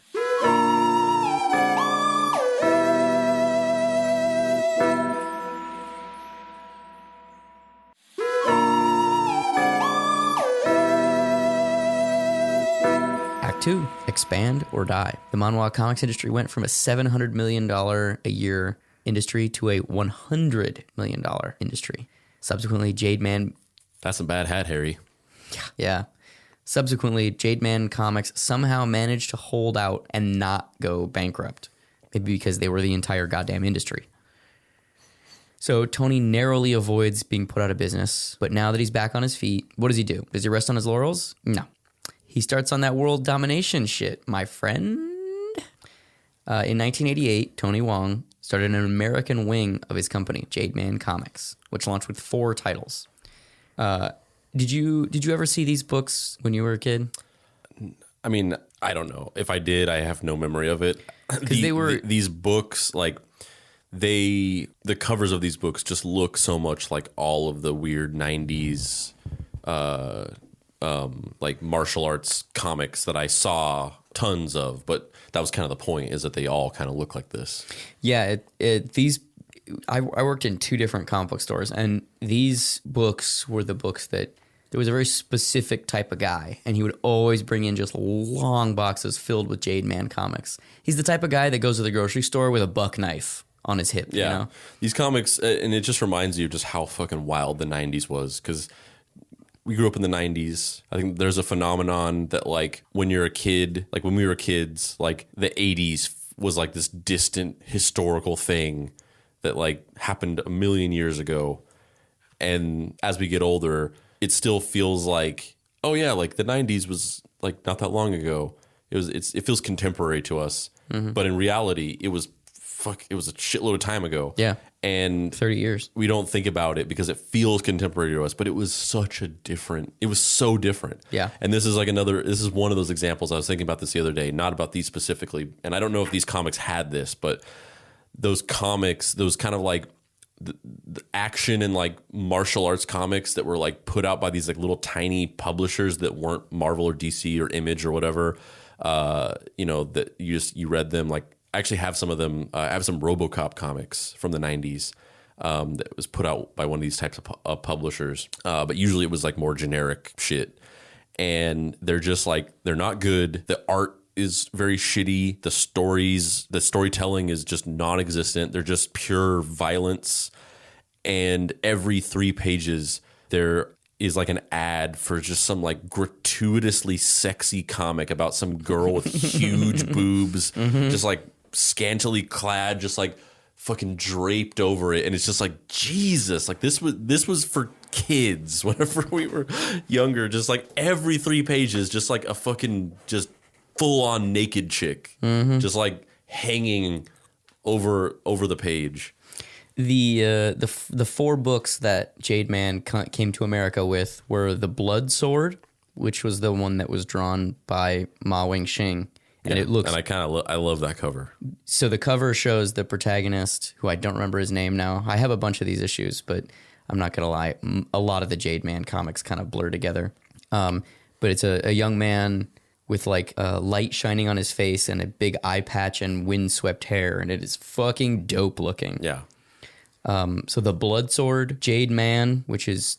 Act 2, expand or die. The Manhua comics industry went from a $700 million a year industry to a $100 million industry. Subsequently, Jade Man... That's a bad hat, Harry. Yeah. Subsequently, Jade Man Comics somehow managed to hold out and not go bankrupt. Maybe because they were the entire goddamn industry. So Tony narrowly avoids being put out of business, but now that he's back on his feet, what does he do? Does he rest on his laurels? No. He starts on that world domination shit, my friend. In 1988, Tony Wong started an American wing of his company, Jade Man Comics, which launched with 4 titles. Did you ever see these books when you were a kid? I mean, I don't know. If I did, I have no memory of it. Because these books, like the covers of these books just look so much like all of the weird 90s like martial arts comics that I saw tons of, but that was kind of the point, is that they all kind of look like this. Yeah, I worked in 2 different comic book stores, and these books were the books that there was a very specific type of guy, and he would always bring in just long boxes filled with Jade Man comics. He's the type of guy that goes to the grocery store with a buck knife on his hip. Yeah, these comics, and it just reminds you of just how fucking wild the 90s was, because we grew up in the 90s. I think there's a phenomenon that, like, when you're a kid, like when we were kids, like the 80s was like this distant historical thing that like happened a million years ago. And as we get older, it still feels like, oh yeah, like the 90s was like not that long ago. It feels contemporary to us. Mm-hmm. But in reality, it was a shitload of time ago. Yeah. And 30 years. We don't think about it because it feels contemporary to us, but it was so different. Yeah. And this is one of those examples. I was thinking about this the other day, not about these specifically. And I don't know if these comics had this, but those comics, those kind of like the action and like martial arts comics that were like put out by these like little tiny publishers that weren't Marvel or DC or Image or whatever, that you read them. Like, I actually have some of them. I have some RoboCop comics from the 90s that was put out by one of these types of publishers. But usually it was like more generic shit. And they're just like, they're not good. The art is very shitty. The storytelling is just non-existent. They're just pure violence. And every 3 pages, there is like an ad for just some like gratuitously sexy comic about some girl with huge boobs, just like scantily clad, just like fucking draped over it. And it's just like, Jesus, like this was for kids whenever we were younger. Just like every 3 pages, just like a fucking just full on naked chick, just like hanging over the page. The four books that Jade Man came to America with were The Blood Sword, which was the one that was drawn by Ma Wing-shing. And it looks... And I love that cover. So the cover shows the protagonist, who I don't remember his name now. I have a bunch of these issues, but I'm not going to lie. A lot of the Jade Man comics kind of blur together. But it's a young man with like light shining on his face and a big eye patch and windswept hair. And it is fucking dope looking. Yeah. So the Blood Sword, Jade Man, which is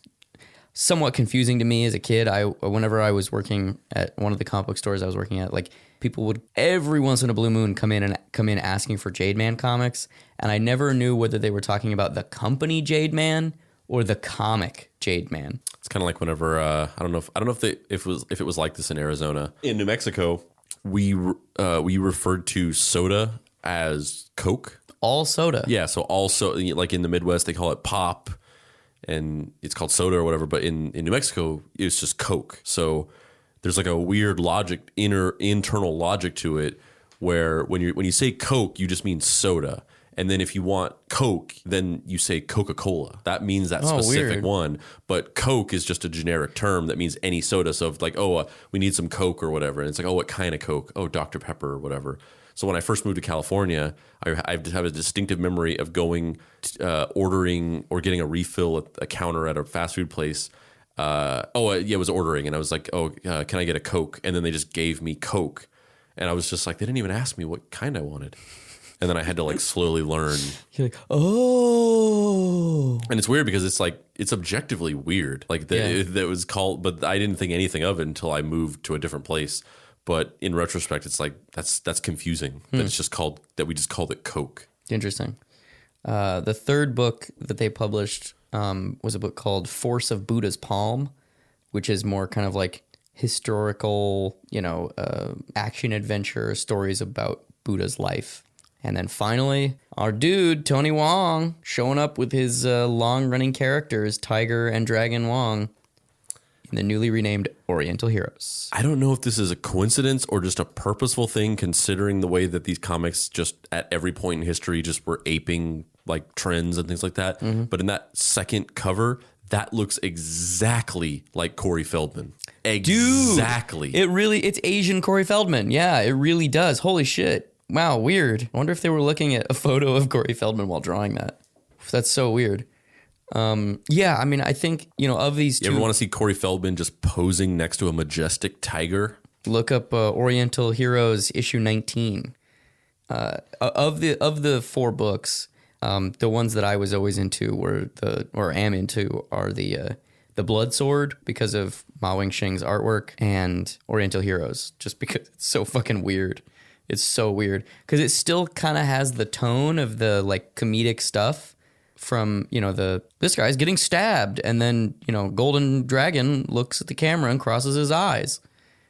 somewhat confusing to me as a kid. Whenever I was working at one of the comic book stores I was working at, like people would every once in a blue moon come in asking for Jade Man comics, and I never knew whether they were talking about the company Jade Man or the comic Jade Man. It's kind of like whenever I don't know if it was like this in Arizona. In New Mexico, we referred to soda as Coke. All soda. Yeah, so also like in the Midwest they call it pop, and it's called soda or whatever. But in New Mexico it's just Coke. So there's like a weird internal logic to it, where when you say Coke, you just mean soda. And then if you want Coke, then you say Coca-Cola. That means that specific weird. one. But Coke is just a generic term that means any soda. So if like, we need some Coke or whatever. And it's like, what kind of Coke? Oh, Dr. Pepper or whatever. So when I first moved to California, I have a distinctive memory of going, ordering or getting a refill at a counter at a fast food place. I was ordering. And I was like, can I get a Coke? And then they just gave me Coke. And I was just like, they didn't even ask me what kind I wanted. And then I had to like slowly learn. You're like, oh. And it's weird because it's like, it's objectively weird. Like that was called, but I didn't think anything of it until I moved to a different place. But in retrospect, it's like, that's confusing. That it's just called, that we just called it Coke. Interesting. The third book that they published was a book called Force of Buddha's Palm, which is more kind of like historical, action adventure stories about Buddha's life. And then finally, our dude, Tony Wong, showing up with his long-running characters, Tiger and Dragon Wong, in the newly renamed Oriental Heroes. I don't know if this is a coincidence or just a purposeful thing, considering the way that these comics just at every point in history just were aping like trends and things like that. Mm-hmm. But in that second cover, that looks exactly like Corey Feldman. Exactly. Dude, it's Asian Corey Feldman. Yeah, it really does. Holy shit. Wow, weird. I wonder if they were looking at a photo of Corey Feldman while drawing that. That's so weird. I think, of these two... You ever want to see Corey Feldman just posing next to a majestic tiger? Look up Oriental Heroes issue 19. Of the four books, the ones that I was always into am into are the Blood Sword because of Ma Wing-shing's artwork, and Oriental Heroes just because it's so fucking weird. It's so weird because it still kind of has the tone of the like comedic stuff from, this guy's getting stabbed and then, Golden Dragon looks at the camera and crosses his eyes.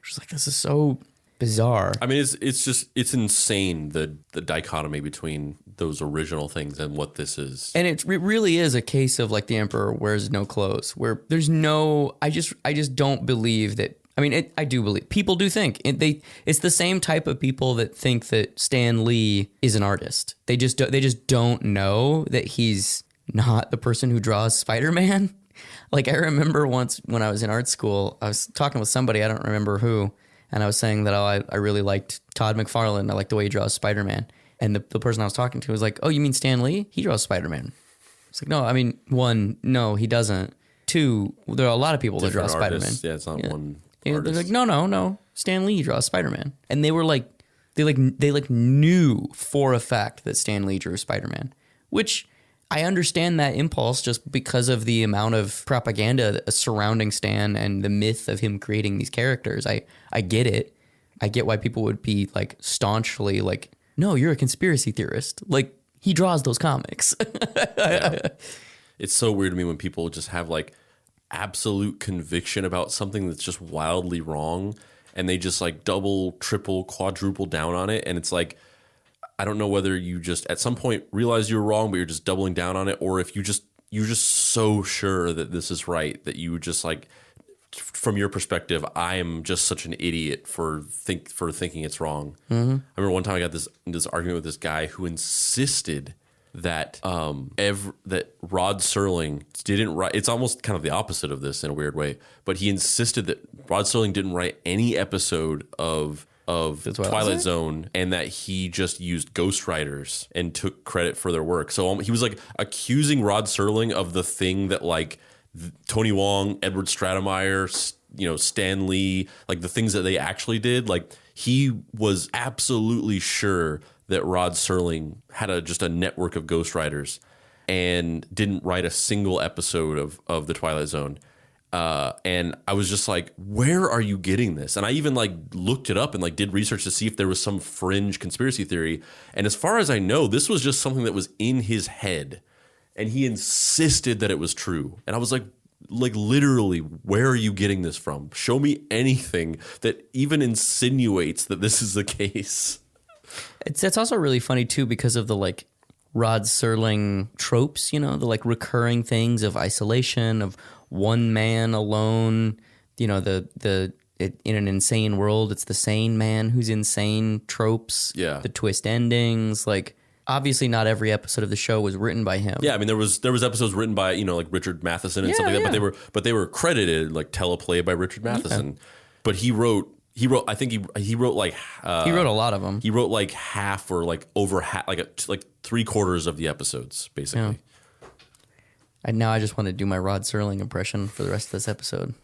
Just like, this is so bizarre. I mean, it's insane, the dichotomy between those original things and what this is. And it really is a case of like the Emperor wears no clothes, where there's no, I just don't believe that. I mean, I do believe people do think it's the same type of people that think that Stan Lee is an artist. They just don't know that he's not the person who draws Spider-Man. Like I remember once when I was in art school, I was talking with somebody, I don't remember who, and I was saying that I really liked Todd McFarlane. I like the way he draws Spider-Man. And the person I was talking to was like, "Oh, you mean Stan Lee? He draws Spider-Man." It's like, no, I mean, one, no, he doesn't. Two, there are a lot of people that draw Spider-Man. Yeah, it's not one. They're like, no, Stan Lee draws Spider-Man. And they were like, they knew for a fact that Stan Lee drew Spider-Man, which I understand that impulse just because of the amount of propaganda surrounding Stan and the myth of him creating these characters. I get it. I get why people would be like staunchly like, no, you're a conspiracy theorist. Like he draws those comics. Yeah. It's so weird to me when people just have like absolute conviction about something that's just wildly wrong, and they just like double, triple, quadruple down on it. And it's like, I don't know whether you just at some point realize you're wrong, but you're just doubling down on it, or if you're just so sure that this is right that you just like, from your perspective, I am just such an idiot for thinking it's wrong. Mm-hmm. I remember one time I got this argument with this guy who insisted that that Rod Serling didn't write. It's almost kind of the opposite of this in a weird way, but he insisted that Rod Serling didn't write any episode of the Twilight Zone, and that he just used ghostwriters and took credit for their work. So he was like accusing Rod Serling of the thing that like Tony Wong, Edward Stratemeyer, Stan Lee, like the things that they actually did. Like he was absolutely sure that Rod Serling had just a network of ghostwriters and didn't write a single episode of the Twilight Zone. And I was just like, where are you getting this? And I even like looked it up and like did research to see if there was some fringe conspiracy theory. And as far as I know, this was just something that was in his head, and he insisted that it was true. And I was like literally, where are you getting this from? Show me anything that even insinuates that this is the case. It's also really funny too because of the like Rod Serling tropes, the like recurring things of isolation, of one man alone, in an insane world, it's the sane man who's insane tropes. Yeah. The twist endings, like obviously not every episode of the show was written by him. Yeah, I mean there was episodes written by, like Richard Matheson and stuff like that, but they were credited like teleplay by Richard Matheson. Yeah. But he wrote he wrote like he wrote a lot of them. He wrote like half or like over half, like 3/4 of the episodes basically. Yeah. Now I just want to do my Rod Serling impression for the rest of this episode.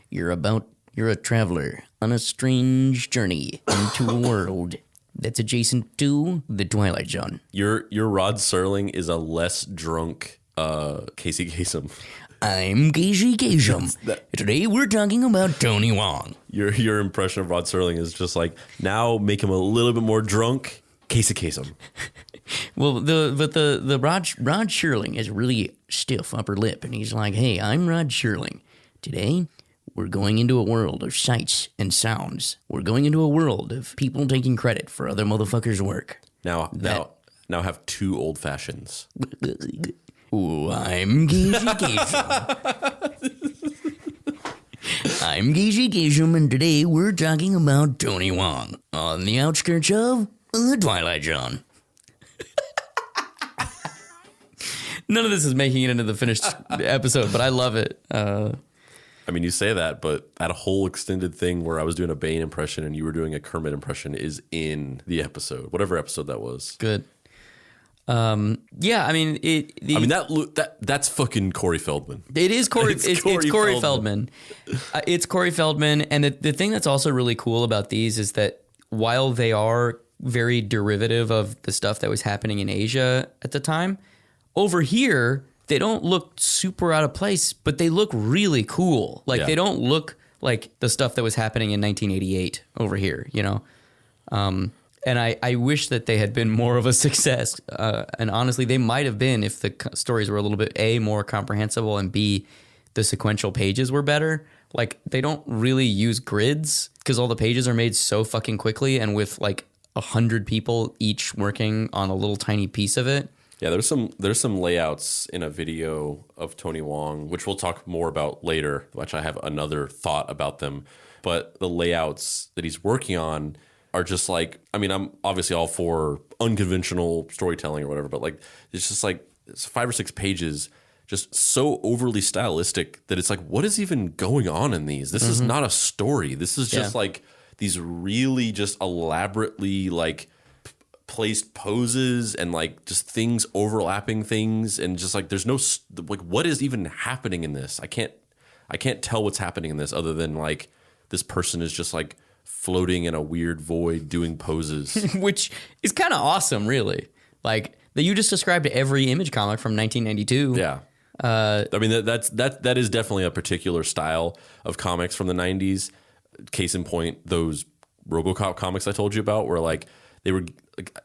You're a traveler on a strange journey into a world that's adjacent to the Twilight Zone. Your Rod Serling is a less drunk Casey Kasem. I'm Casey Kasem. Today we're talking about Tony Wong. Your impression of Rod Serling is just like, now make him a little bit more drunk, Casey Kasem. Well, the Rod Serling is really stiff upper lip, and he's like, "Hey, I'm Rod Serling. Today, we're going into a world of sights and sounds. We're going into a world of people taking credit for other motherfuckers' work." Now have 2 old fashions. Ooh, I'm Casey Kasem. I'm Casey Kasem, and today we're talking about Tony Wong on the outskirts of the Twilight Zone. None of this is making it into the finished episode, but I love it. I mean, you say that, but that whole extended thing where I was doing a Bane impression and you were doing a Kermit impression is in the episode, whatever episode that was. Good. Yeah, I mean, that's fucking Corey Feldman. It is Corey. It's Corey Feldman. It's Corey Feldman, and the thing that's also really cool about these is that while they are very derivative of the stuff that was happening in Asia at the time, over here they don't look super out of place, but they look really cool. Like they don't look like the stuff that was happening in 1988 over here, And I wish that they had been more of a success. And honestly, they might have been if the stories were a little bit, A, more comprehensible, and B, the sequential pages were better. Like, they don't really use grids because all the pages are made so fucking quickly and with like 100 people each working on a little tiny piece of it. Yeah, there's some layouts in a video of Tony Wong, which we'll talk more about later, which I have another thought about them. But the layouts that he's working on are just like, I mean, I'm obviously all for unconventional storytelling or whatever, but like, it's just like, it's 5 or 6 pages, just so overly stylistic that it's like, what is even going on in these? This is not a story. This is just like these really just elaborately like placed poses and like just things overlapping things. And just like, there's no, like, what is even happening in this? I can't tell what's happening in this other than like, this person is just like floating in a weird void doing poses. Which is kind of awesome, really. Like, that you just described every Image comic from 1992. Yeah. I mean, that is definitely a particular style of comics from the 90s. Case in point, those RoboCop comics I told you about, where like they were like,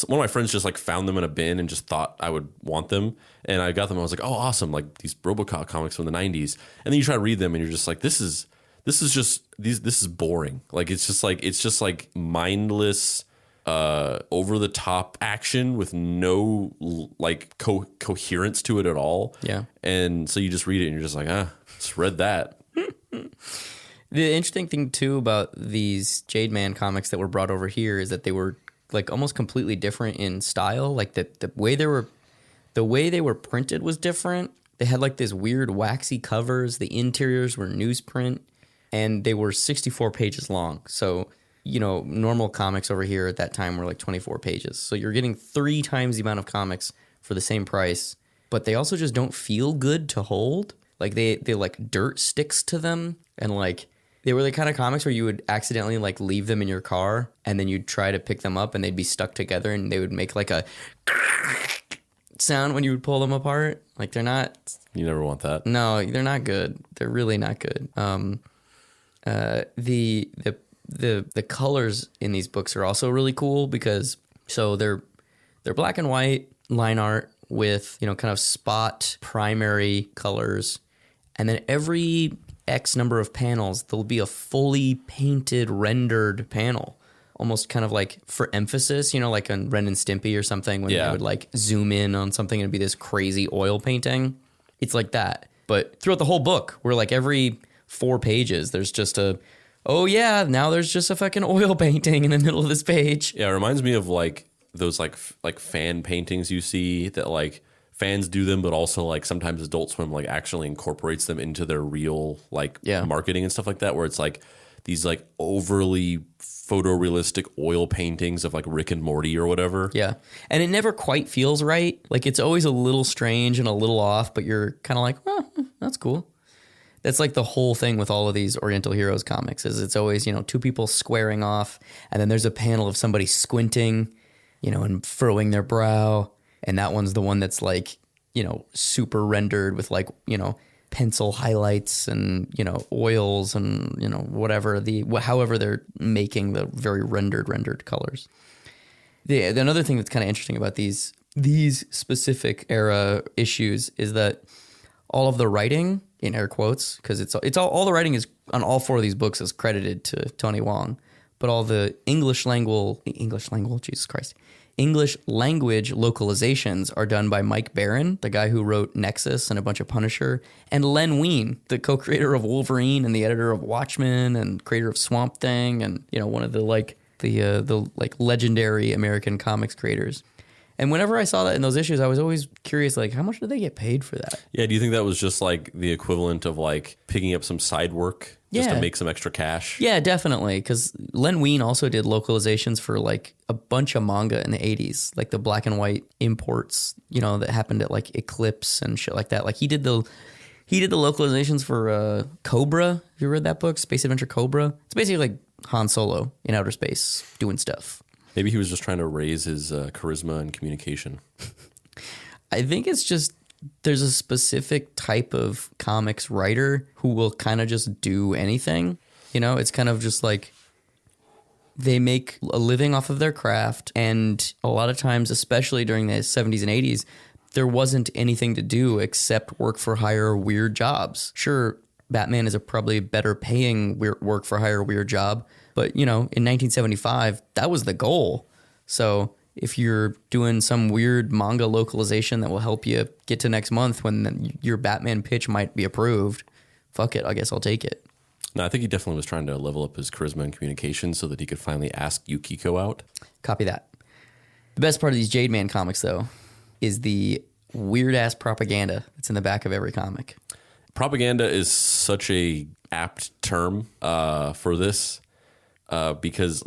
one of my friends just like found them in a bin and just thought I would want them, and I got them. I was like, oh, awesome! Like these RoboCop comics from the 90s, and then you try to read them, and you're just like, this is boring. Like it's just like mindless, over the top action with no like coherence to it at all. Yeah. And so you just read it and you're just like, just read that. The interesting thing too about these Jade Man comics that were brought over here is that they were like almost completely different in style. Like the way they were The way they were printed was different. They had like this weird waxy covers. The interiors were newsprint, and they were 64 pages long. So, normal comics over here at that time were like 24 pages. So you're getting 3 times the amount of comics for the same price, but they also just don't feel good to hold. Like they like dirt sticks to them, and like they were the kind of comics where you would accidentally like leave them in your car, and then you'd try to pick them up and they'd be stuck together and they would make like a sound when you would pull them apart. Like they're not. You never want that. No, they're not good. They're really not good. The colors in these books are also really cool because they're black and white line art with kind of spot primary colors, and then every X number of panels there'll be a fully painted rendered panel, almost kind of like for emphasis, like on Ren and Stimpy or something when they would like zoom in on something and it'd be this crazy oil painting. It's like that, but throughout the whole book, where like every 4 pages there's just now there's just a fucking oil painting in the middle of this page. Yeah, it reminds me of like those like fan paintings you see that like fans do them, but also like sometimes Adult Swim like actually incorporates them into their real like marketing and stuff like that, where it's like these like overly photorealistic oil paintings of like Rick and Morty or whatever. Yeah. And it never quite feels right. Like it's always a little strange and a little off, but you're kind of like, oh, that's cool. That's like the whole thing with all of these Oriental Heroes comics is it's always, 2 people squaring off, and then there's a panel of somebody squinting, and furrowing their brow. And that one's the one that's like, super rendered with like, pencil highlights and, oils and, whatever however they're making the very rendered colors. Another thing that's kind of interesting about these specific era issues is that all of the writing, in air quotes, because it's all the writing is on all 4 of these books is credited to Tony Wong, but all the English language localizations are done by Mike Barron, the guy who wrote Nexus and a bunch of Punisher, and Len Wein, the co-creator of Wolverine and the editor of Watchmen and creator of Swamp Thing, and one of the legendary American comics creators. And whenever I saw that in those issues, I was always curious, like, how much did they get paid for that? Yeah, do you think that was just like the equivalent of like picking up some side work just to make some extra cash? Yeah, definitely. Because Len Wein also did localizations for like a bunch of manga in the 80s, like the black and white imports, that happened at like Eclipse and shit like that. Like he did the localizations for Cobra. Have you read that book, Space Adventure Cobra? It's basically like Han Solo in outer space doing stuff. Maybe he was just trying to raise his charisma and communication. I think it's just there's a specific type of comics writer who will kind of just do anything. It's kind of just like they make a living off of their craft. And a lot of times, especially during the 70s and 80s, there wasn't anything to do except work for hire weird jobs. Sure, Batman is a probably better paying work for hire weird job. But, in 1975, that was the goal. So if you're doing some weird manga localization that will help you get to next month when your Batman pitch might be approved, fuck it, I guess I'll take it. No, I think he definitely was trying to level up his charisma and communication so that he could finally ask Yukiko out. Copy that. The best part of these Jade Man comics, though, is the weird-ass propaganda that's in the back of every comic. Propaganda is such a apt term for this. Because,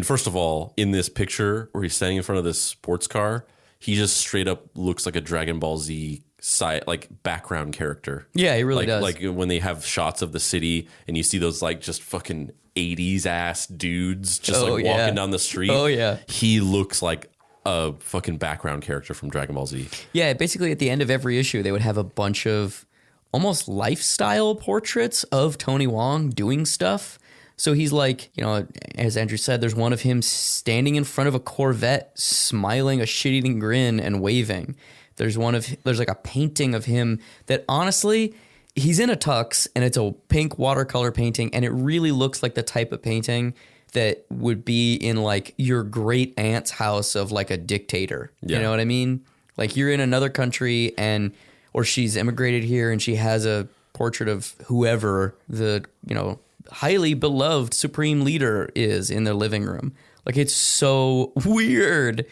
first of all, in this picture where he's standing in front of this sports car, he just straight up looks like a Dragon Ball Z background character. Yeah, he really does. Like when they have shots of the city and you see those just fucking 80s ass dudes just walking down the street. Oh, yeah. He looks like a fucking background character from Dragon Ball Z. Yeah, basically at the end of every issue, they would have a bunch of almost lifestyle portraits of Tony Wong doing stuff. So he's like, as Andrew said, there's one of him standing in front of a Corvette, smiling a shit-eating grin and waving. There's like a painting of him that honestly, he's in a tux and it's a pink watercolor painting, and it really looks like the type of painting that would be in like your great aunt's house of like a dictator. Yeah. You know what I mean? Like you're in another country or she's immigrated here and she has a portrait of whoever the, highly beloved supreme leader is in their living room. Like it's so weird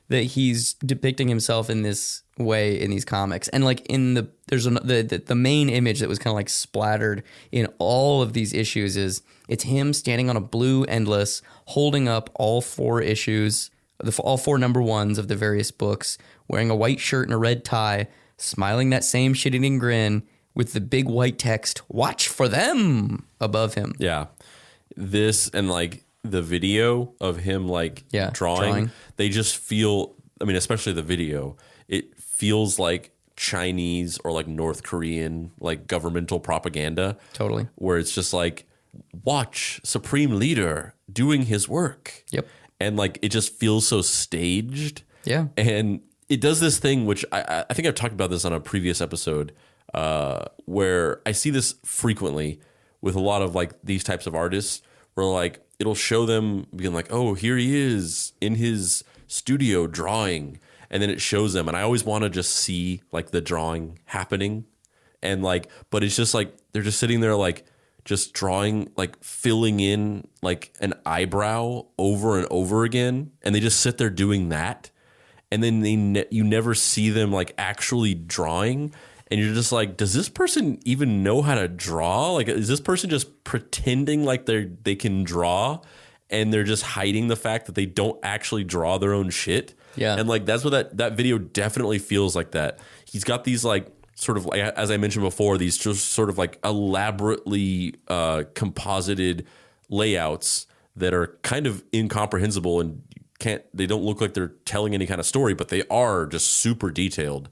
that he's depicting himself in this way in these comics. And like the main image that was kind of like splattered in all of these issues is it's him standing on a blue endless, holding up all 4 issues, all 4 number 1s of the various books, wearing a white shirt and a red tie, smiling that same shit-eating grin with the big white text, "Watch for them," above him. Yeah. This and like the video of him like drawing, they just feel, I mean, especially the video, it feels like Chinese or like North Korean, like governmental propaganda. Totally. Where it's just like, watch Supreme Leader doing his work. Yep. And like, it just feels so staged. Yeah. And it does this thing, which I think I've talked about this on a previous episode, where I see this frequently with a lot of like these types of artists, where like it'll show them being like, oh, here he is in his studio drawing, and then it shows them, and I always want to just see like the drawing happening, and like, but it's just like they're just sitting there like just drawing, like filling in like an eyebrow over and over again, and they just sit there doing that, and then you never see them like actually drawing. And you're just like, does this person even know how to draw? Like, is this person just pretending like they can draw, and they're just hiding the fact that they don't actually draw their own shit? Yeah. And like, that's what that video definitely feels like. That he's got these like sort of like, as I mentioned before, these just sort of like elaborately composited layouts that are kind of incomprehensible and they don't look like they're telling any kind of story, but they are just super detailed.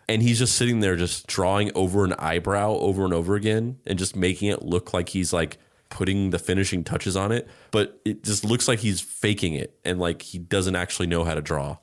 And he's just sitting there just drawing over an eyebrow over and over again and just making it look like he's like putting the finishing touches on it. But it just looks like he's faking it, and like he doesn't actually know how to draw.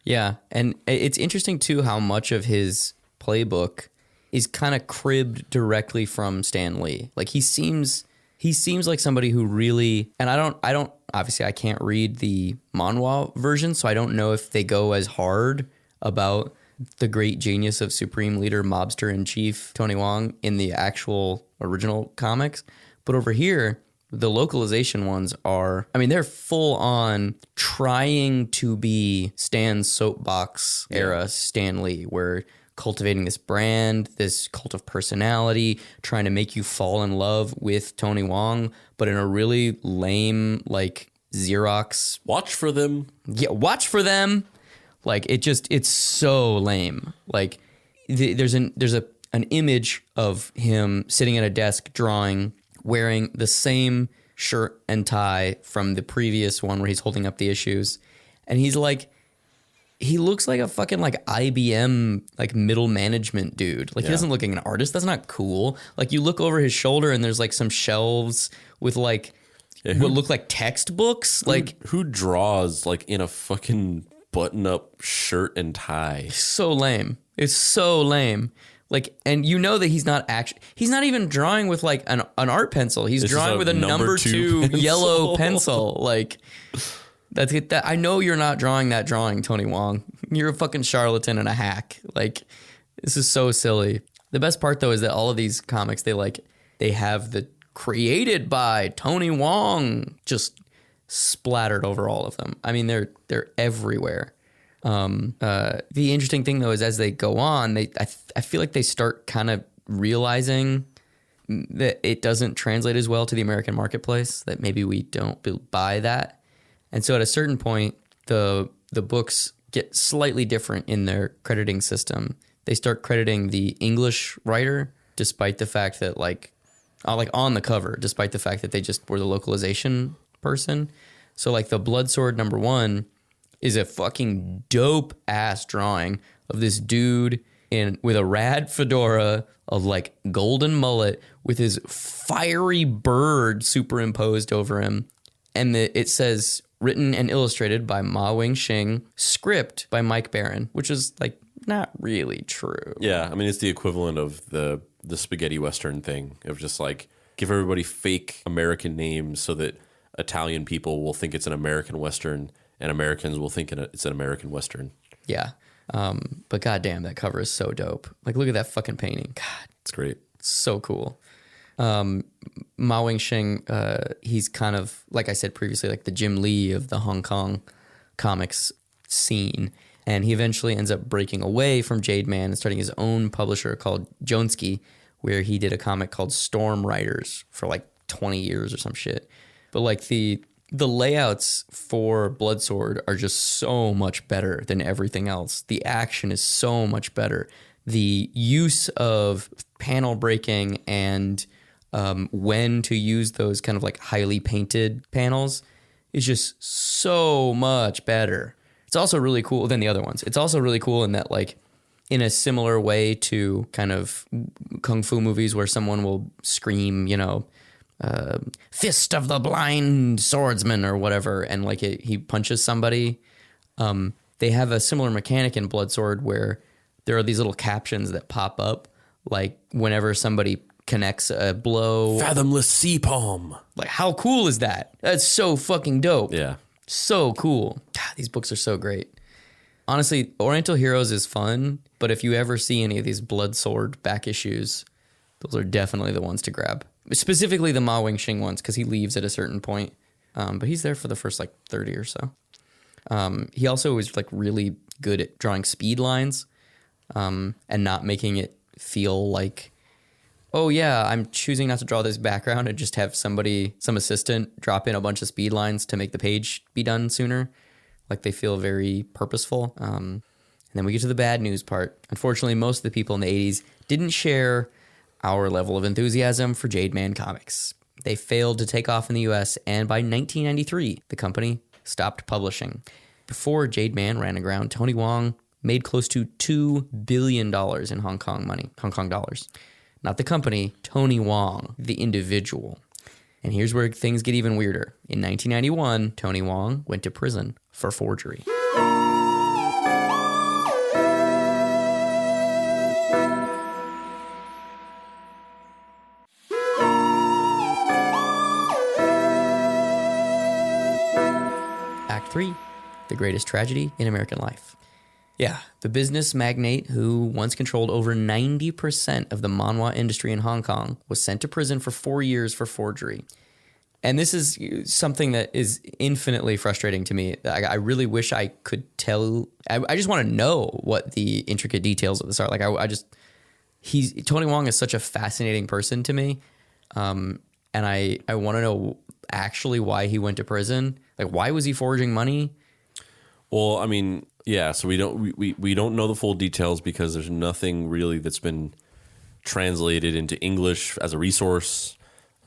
Yeah. And it's interesting too how much of his playbook is kind of cribbed directly from Stan Lee. Like he seems like somebody who really, and I don't obviously I can't read the Manhua version, so I don't know if they go as hard about the great genius of Supreme Leader, Mobster in Chief, Tony Wong in the actual original comics. But over here, the localization ones are, I mean, they're full on trying to be Stan's soapbox era Stan Lee, where cultivating this brand, this cult of personality, trying to make you fall in love with Tony Wong, but in a really lame, like Xerox. Watch for them. Yeah, watch for them. Like it's so lame. Like there's an image of him sitting at a desk drawing, wearing the same shirt and tie from the previous one where he's holding up the issues, and he's like, he looks like a fucking like IBM like middle management dude. Like he doesn't look like an artist. That's not cool. Like you look over his shoulder and there's like some shelves with like what look like textbooks. Like who draws like in a fucking button-up shirt and tie? So lame. It's so lame. Like, and you know that he's not even drawing with like an art pencil. He's drawing with a number two yellow pencil. Like that's it. That I know you're not drawing that drawing, Tony Wong. You're a fucking charlatan and a hack. Like this is so silly. The best part though is that all of these comics they have the created by Tony Wong just splattered over all of them. I mean, they're everywhere. The interesting thing though is as they go on, I feel like they start kind of realizing that it doesn't translate as well to the American marketplace, that maybe we don't buy that. And so at a certain point, the books get slightly different in their crediting system. They start crediting the English writer, despite the fact that like on the cover, despite the fact that they just were the localization person. So like the Blood Sword #1 is a fucking dope ass drawing of this dude with a rad fedora, of like golden mullet with his fiery bird superimposed over him. And it says written and illustrated by Ma Wing-shing, script by Mike Barron, which is like not really true. Yeah, I mean it's the equivalent of the spaghetti western thing of just like give everybody fake American names so that Italian people will think it's an American Western and Americans will think it's an American Western. Yeah. But goddamn, that cover is so dope. Like, look at that fucking painting. God, it's great. So cool. Ma Wing-shing, he's kind of, like I said previously, like the Jim Lee of the Hong Kong comics scene. And he eventually ends up breaking away from Jade Man and starting his own publisher called Jonesky, where he did a comic called Storm Riders for like 20 years or some shit. But like the layouts for Bloodsword are just so much better than everything else. The action is so much better. The use of panel breaking and when to use those kind of like highly painted panels is just so much better. It's also really cool than the other ones. It's also really cool in that, like, in a similar way to kind of kung fu movies where someone will scream, you know, fist of the blind swordsman or whatever, and like he punches somebody. They have a similar mechanic in Bloodsword where there are these little captions that pop up, like whenever somebody connects a blow. Fathomless sea palm. Like, how cool is that? That's so fucking dope. Yeah. So cool. God, these books are so great. Honestly, Oriental Heroes is fun, but if you ever see any of these Bloodsword back issues, those are definitely the ones to grab. Specifically the Ma Wingxing ones, because he leaves at a certain point. But he's there for the first like 30 or so. He also is like really good at drawing speed lines and not making it feel like, oh yeah, I'm choosing not to draw this background and just have some assistant drop in a bunch of speed lines to make the page be done sooner. Like they feel very purposeful. And then we get to the bad news part. Unfortunately, most of the people in the 80s didn't share our level of enthusiasm for Jade Man comics. They failed to take off in the US, and by 1993, the company stopped publishing. Before Jade Man ran aground, Tony Wong made close to $2 billion in Hong Kong dollars. Not the company, Tony Wong, the individual. And here's where things get even weirder. In 1991, Tony Wong went to prison for forgery. Act 3, the greatest tragedy in American life. Yeah, the business magnate who once controlled over 90% of the manhwa industry in Hong Kong was sent to prison for 4 years for forgery. And this is something that is infinitely frustrating to me. I really wish I could tell. I just want to know what the intricate details of this are. Like, Tony Wong is such a fascinating person to me. And I want to know actually why he went to prison. Like, why was he forging money? Well, I mean, yeah, so we don't know the full details because there's nothing really that's been translated into English as a resource,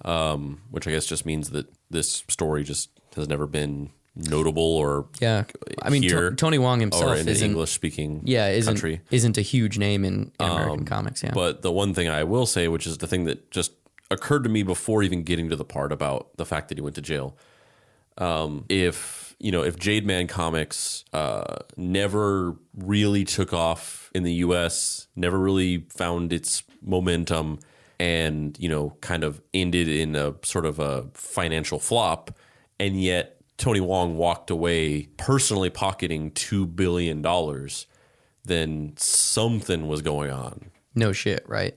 which I guess just means that this story just has never been notable or I mean, Tony Wong himself in an English-speaking country isn't a huge name in American comics. Yeah, but the one thing I will say, which is the thing that just occurred to me before even getting to the part about the fact that he went to jail, if Jade Man Comics never really took off in the US, never really found its momentum, and kind of ended in a sort of a financial flop, and yet Tony Wong walked away personally pocketing $2 billion, then something was going on. No shit, right?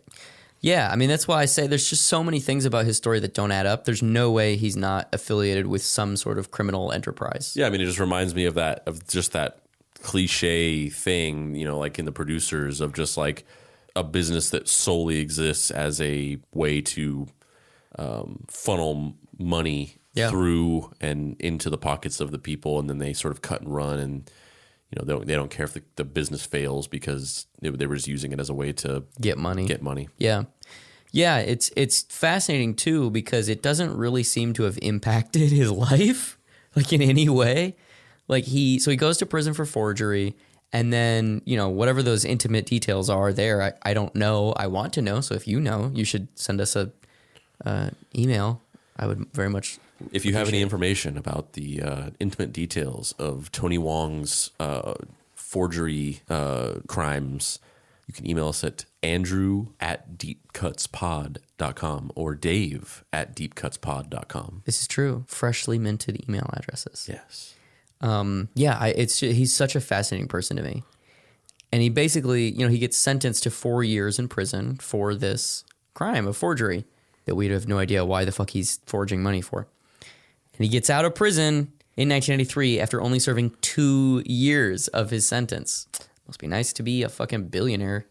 Yeah, I mean, that's why I say there's just so many things about his story that don't add up. There's no way he's not affiliated with some sort of criminal enterprise. Yeah, I mean, it just reminds me of that cliche thing, like in The Producers, of just like a business that solely exists as a way to funnel money through and into the pockets of the people, and then they sort of cut and run, and they don't care if the business fails because they were just using it as a way to get money. Yeah. Yeah, it's fascinating too because it doesn't really seem to have impacted his life like in any way. Like he goes to prison for forgery, and then, whatever those intimate details are there, I don't know. I want to know. So if you know, you should send us a email. I would very much. If you have any information about the intimate details of Tony Wong's forgery crimes, you can email us at andrew@deepcutspod.com or dave@deepcutspod.com. This is true. Freshly minted email addresses. Yes. He's such a fascinating person to me. And he basically, he gets sentenced to 4 years in prison for this crime of forgery that we'd have no idea why the fuck he's forging money for. And he gets out of prison in 1993 after only serving 2 years of his sentence. Must be nice to be a fucking billionaire.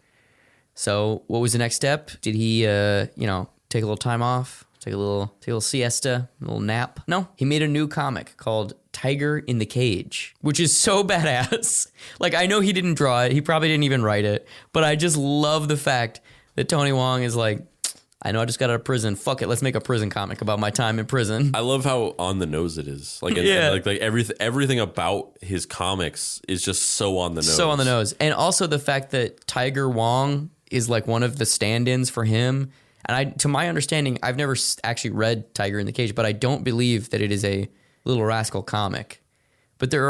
So what was the next step? Did he, take a little time off? Take a little siesta, a little nap? No, he made a new comic called Tiger in the Cage, which is so badass. Like, I know he didn't draw it. He probably didn't even write it. But I just love the fact that Tony Wong is like, I know I just got out of prison. Fuck it. Let's make a prison comic about my time in prison. I love how on the nose it is. Like, like everything about his comics is just so on the nose. So on the nose. And also the fact that Tiger Wong is like one of the stand-ins for him. And to my understanding, I've never actually read Tiger in the Cage, but I don't believe that it is a Little Rascal comic. But there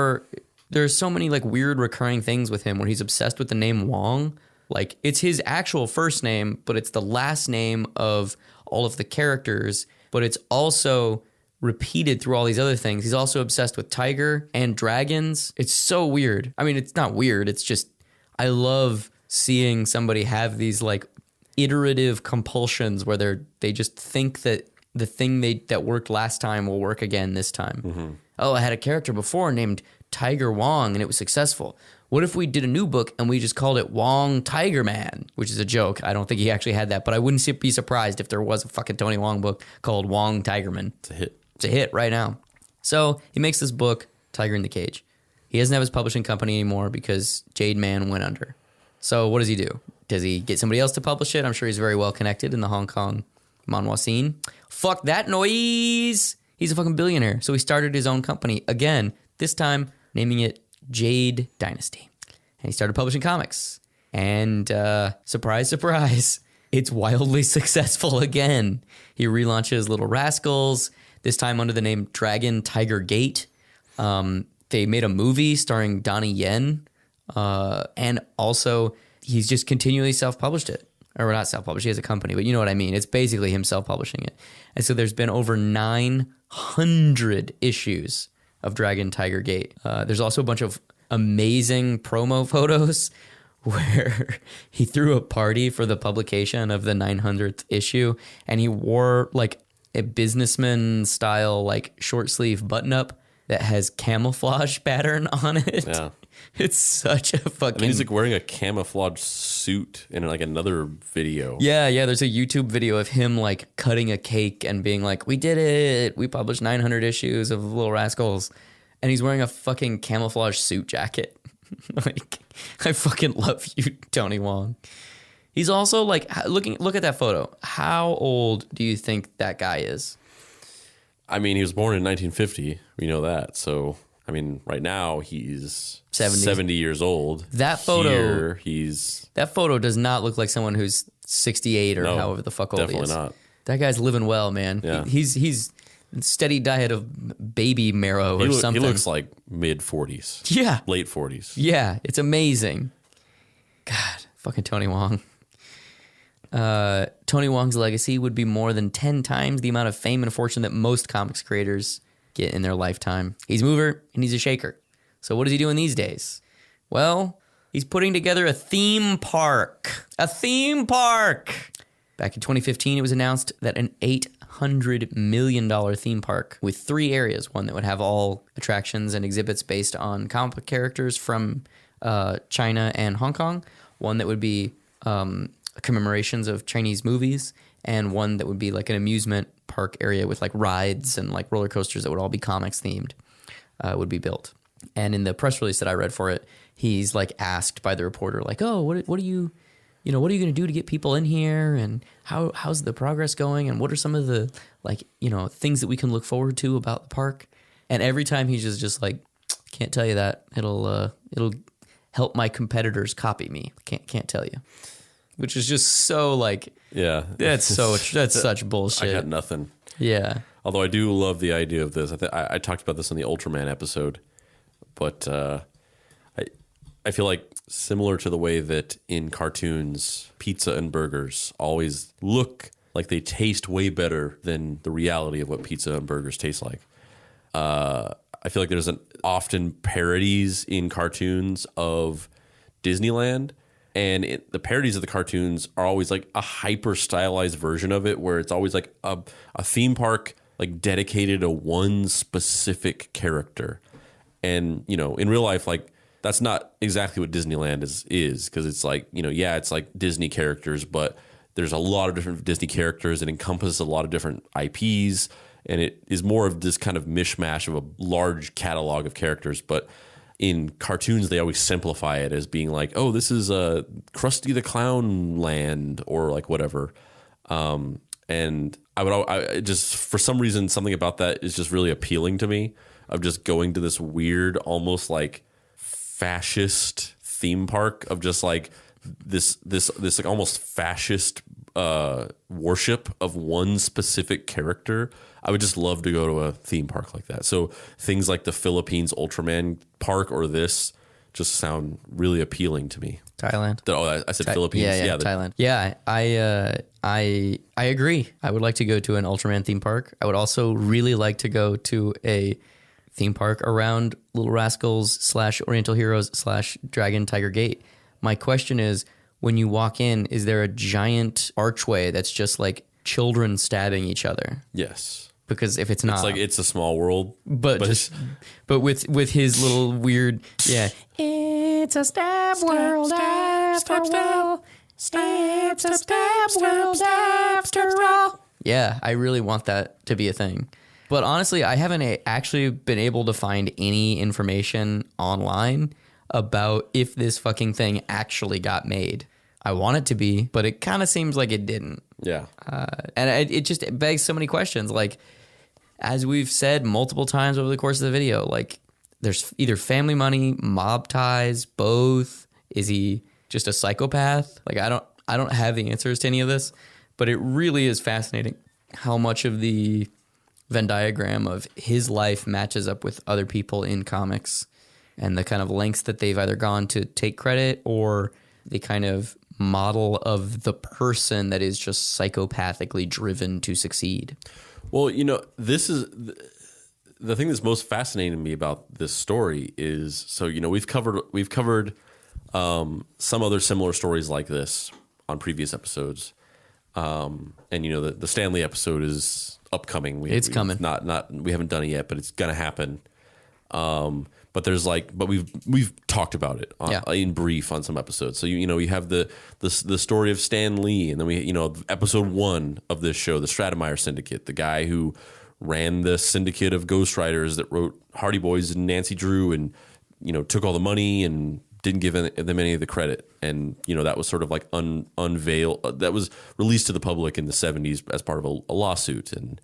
are so many like weird recurring things with him where he's obsessed with the name Wong. Like, it's his actual first name, but it's the last name of all of the characters, but it's also repeated through all these other things. He's also obsessed with tiger and dragons. It's so weird. I mean, it's not weird. It's just, I love seeing somebody have these like iterative compulsions where they just think that the thing that worked last time will work again this time. Mm-hmm. Oh, I had a character before named Tiger Wong and it was successful. What if we did a new book and we just called it Wong Tiger Man, which is a joke. I don't think he actually had that, but I wouldn't be surprised if there was a fucking Tony Wong book called Wong Tigerman. It's a hit. It's a hit right now. So he makes this book, Tiger in the Cage. He doesn't have his publishing company anymore because Jade Man went under. So what does he do? Does he get somebody else to publish it? I'm sure he's very well connected in the Hong Kong manhwa scene. Fuck that noise! He's a fucking billionaire. So he started his own company again, this time naming it Jade Dynasty. And he started publishing comics. And surprise, surprise, it's wildly successful again. He relaunches Little Rascals, this time under the name Dragon Tiger Gate. They made a movie starring Donnie Yen. And also, he's just continually self-published it. Or not self-published, he has a company, but you know what I mean. It's basically him self-publishing it. And so there's been over 900 issues of Dragon Tiger Gate. There's also a bunch of amazing promo photos where he threw a party for the publication of the 900th issue, and he wore like a businessman style like short sleeve button up that has camouflage pattern on it. Yeah. It's such a fucking... I mean, he's like wearing a camouflage suit in like another video. Yeah. There's a YouTube video of him like cutting a cake and being like, we did it. We published 900 issues of Little Rascals. And he's wearing a fucking camouflage suit jacket. Like, I fucking love you, Tony Wong. He's also like, look at that photo. How old do you think that guy is? I mean, he was born in 1950. We know that. So... I mean, right now he's 70 years old. That photo, that photo does not look like someone who's 68 or however the fuck old he is. Definitely not. That guy's living well, man. Yeah. He's steady diet of baby marrow or something. He looks like mid 40s. Yeah. Late 40s. Yeah, it's amazing. God, fucking Tony Wong. Tony Wong's legacy would be more than 10 times the amount of fame and fortune that most comics creators get in their lifetime. He's a mover and he's a shaker. So what is he doing these days? Well, he's putting together a theme park. A theme park! Back in 2015, it was announced that an $800 million theme park with 3 areas, one that would have all attractions and exhibits based on comic book characters from China and Hong Kong, one that would be commemorations of Chinese movies, and one that would be like an amusement park area with like rides and like roller coasters that would all be comics themed, would be built. And in the press release that I read for it, he's like asked by the reporter, like, oh, what are you going to do to get people in here? And how's the progress going? And what are some of the like, things that we can look forward to about the park? And every time he's just like, can't tell you that. It'll help my competitors copy me. Can't tell you. Which is just so like, yeah, that's such bullshit. I got nothing. Yeah. Although I do love the idea of this. I talked about this on the Ultraman episode, but I feel like similar to the way that in cartoons, pizza and burgers always look like they taste way better than the reality of what pizza and burgers taste like. I feel like there's often parodies in cartoons of Disneyland. And the parodies of the cartoons are always like a hyper stylized version of it, where it's always like a theme park like dedicated to one specific character. And, you know, in real life, like that's not exactly what Disneyland is because it's like, you know, yeah, it's like Disney characters, but there's a lot of different Disney characters. It encompasses a lot of different IPs, and it is more of this kind of mishmash of a large catalog of characters. But in cartoons, they always simplify it as being like, oh, this is a Krusty the Clown land or like whatever. And I just, for some reason, something about that is just really appealing to me, of just going to this weird, almost like fascist theme park of just like this like almost fascist worship of one specific character. I would just love to go to a theme park like that. So things like the Philippines Ultraman Park or this just sound really appealing to me. Thailand. I said Philippines. Yeah, Thailand. Yeah, I agree. I would like to go to an Ultraman theme park. I would also really like to go to a theme park around Little Rascals / Oriental Heroes / Dragon Tiger Gate. My question is, when you walk in, is there a giant archway that's just like children stabbing each other? Yes. Because if it's not, it's like It's a Small World, but with his little weird, it's a stab world after all. It's a stab world after all. Yeah, I really want that to be a thing. But honestly, I haven't actually been able to find any information online about if this fucking thing actually got made. I want it to be, but it kind of seems like it didn't. Yeah. And it just begs so many questions. Like, as we've said multiple times over the course of the video, like, there's either family money, mob ties, both. Is he just a psychopath? Like, I don't have the answers to any of this, but it really is fascinating how much of the Venn diagram of his life matches up with other people in comics, and the kind of lengths that they've either gone to take credit or the kind of model of the person that is just psychopathically driven to succeed. Well, you know, this is the thing that's most fascinating to me about this story is, so, you know, we've covered some other similar stories like this on previous episodes. And, you know, the Stanley episode is upcoming. It's coming. We haven't done it yet, but it's going to happen. But we've talked about it in brief on some episodes. So you know, we have the story of Stan Lee, and then episode 1 of this show, the Stratemeyer Syndicate, the guy who ran the syndicate of ghostwriters that wrote Hardy Boys and Nancy Drew, and, you know, took all the money and didn't give them any of the credit. And, you know, that was sort of like unveiled. That was released to the public in the 70s as part of a lawsuit. And,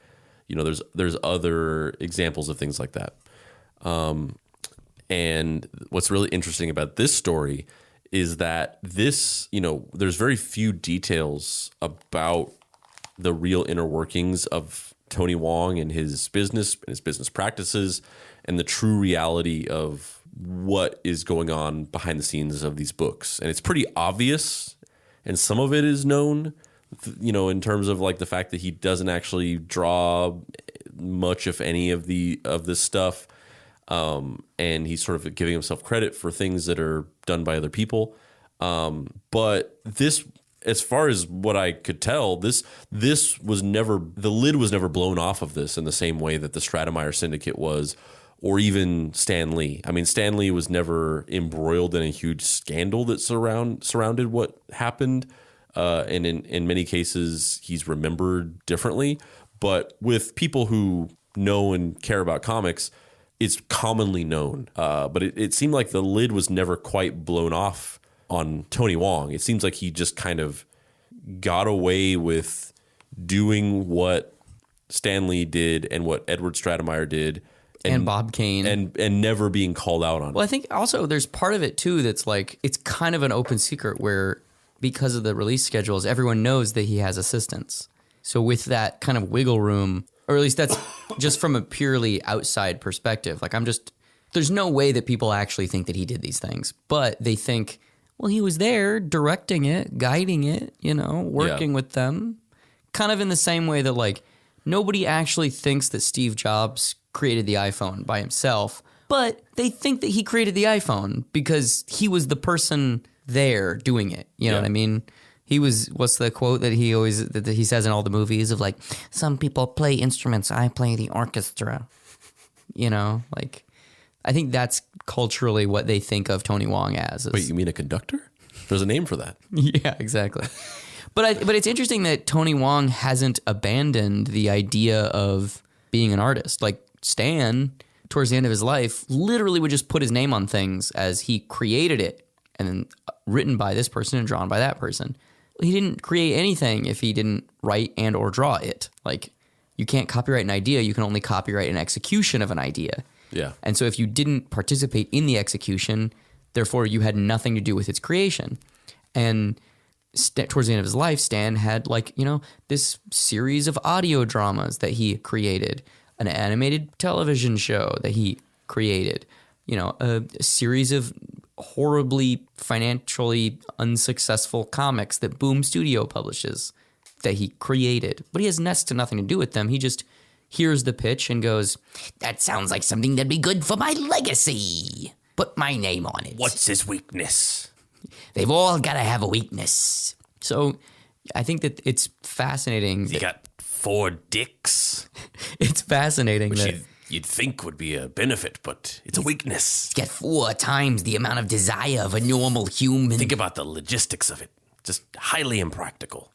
you know, there's other examples of things like that. And what's really interesting about this story is that this, you know, there's very few details about the real inner workings of Tony Wong and his business practices, and the true reality of what is going on behind the scenes of these books. And it's pretty obvious, and some of it is known, you know, in terms of like the fact that he doesn't actually draw much, if any, of this stuff. And he's sort of giving himself credit for things that are done by other people. But this, as far as what I could tell, the lid was never blown off of this in the same way that the Stratemeyer Syndicate was, or even Stan Lee. I mean, Stan Lee was never embroiled in a huge scandal that surrounded what happened. And in many cases, he's remembered differently. But with people who know and care about comics, it's commonly known. But it seemed like the lid was never quite blown off on Tony Wong. It seems like he just kind of got away with doing what Stan Lee did and what Edward Stratemeyer did. And Bob Kane. And never being called out on it. Well, I think also there's part of it, too, that's like, it's kind of an open secret where, because of the release schedules, everyone knows that he has assistants. So with that kind of wiggle room, or at least that's just from a purely outside perspective. Like, there's no way that people actually think that he did these things, but they think, well, he was there directing it, guiding it, you know, working with them. Kind of in the same way that, like, nobody actually thinks that Steve Jobs created the iPhone by himself, but they think that he created the iPhone because he was the person there doing it. You know what I mean? What's the quote that he says in all the movies of like, some people play instruments, I play the orchestra. You know, like, I think that's culturally what they think of Tony Wong as. Wait, you mean a conductor? There's a name for that. Yeah, exactly. But it's interesting that Tony Wong hasn't abandoned the idea of being an artist. Like Stan, towards the end of his life, literally would just put his name on things as he created it and then written by this person and drawn by that person. He didn't create anything if he didn't write and or draw it. Like, you can't copyright an idea. You can only copyright an execution of an idea. Yeah. And so if you didn't participate in the execution, therefore you had nothing to do with its creation. And towards the end of his life, Stan had this series of audio dramas that he created, an animated television show that he created, a series of horribly financially unsuccessful comics that Boom Studio publishes that he created. But he has next to nothing to do with them. He just hears the pitch and goes, that sounds like something that'd be good for my legacy. Put my name on it. What's his weakness? They've all got to have a weakness. So I think that it's fascinating. He got 4 dicks. It's fascinating Which that you'd think would be a benefit, but it's a weakness. he's got 4 times the amount of desire of a normal human. Think about the logistics of it. Just highly impractical.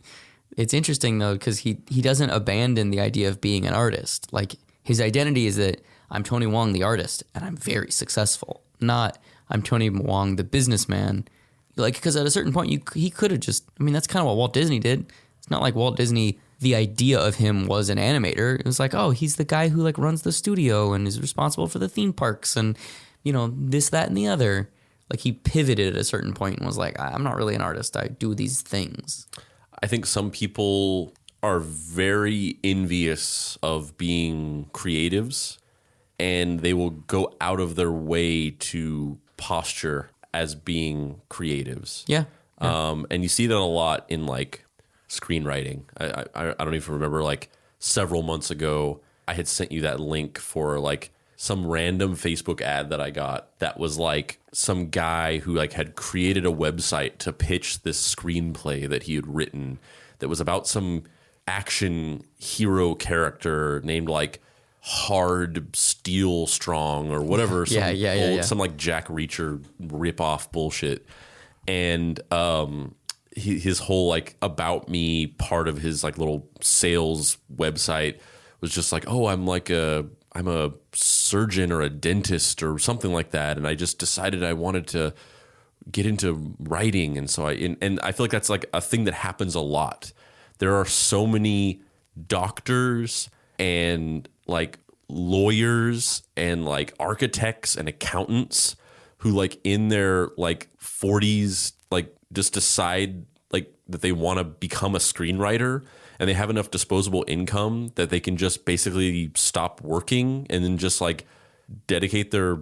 It's interesting, though, because he doesn't abandon the idea of being an artist. Like, his identity is that I'm Tony Wong, the artist, and I'm very successful. Not I'm Tony Wong, the businessman. Like, because at a certain point, he could have just, that's kind of what Walt Disney did. It's not like Walt Disney, the idea of him was an animator. It was like, oh, he's the guy who, like, runs the studio and is responsible for the theme parks and, this, that, and the other. Like, he pivoted at a certain point and was like, I'm not really an artist. I do these things. I think some people are very envious of being creatives, and they will go out of their way to posture as being creatives. Yeah. And you see that a lot in like screenwriting. I don't even remember, like several months ago, I had sent you that link for like some random Facebook ad that I got that was like some guy who like had created a website to pitch this screenplay that he had written that was about some action hero character named like Hard Steel Strong or whatever. Some like Jack Reacher ripoff bullshit. And his whole like about me part of his like little sales website was just like, oh, I'm a surgeon or a dentist or something like that, and I just decided I wanted to get into writing, and so I feel like that's like a thing that happens a lot. There are so many doctors and like lawyers and like architects and accountants who like in their like 40s like just decide like that they want to become a screenwriter, and they have enough disposable income that they can just basically stop working and then just like dedicate their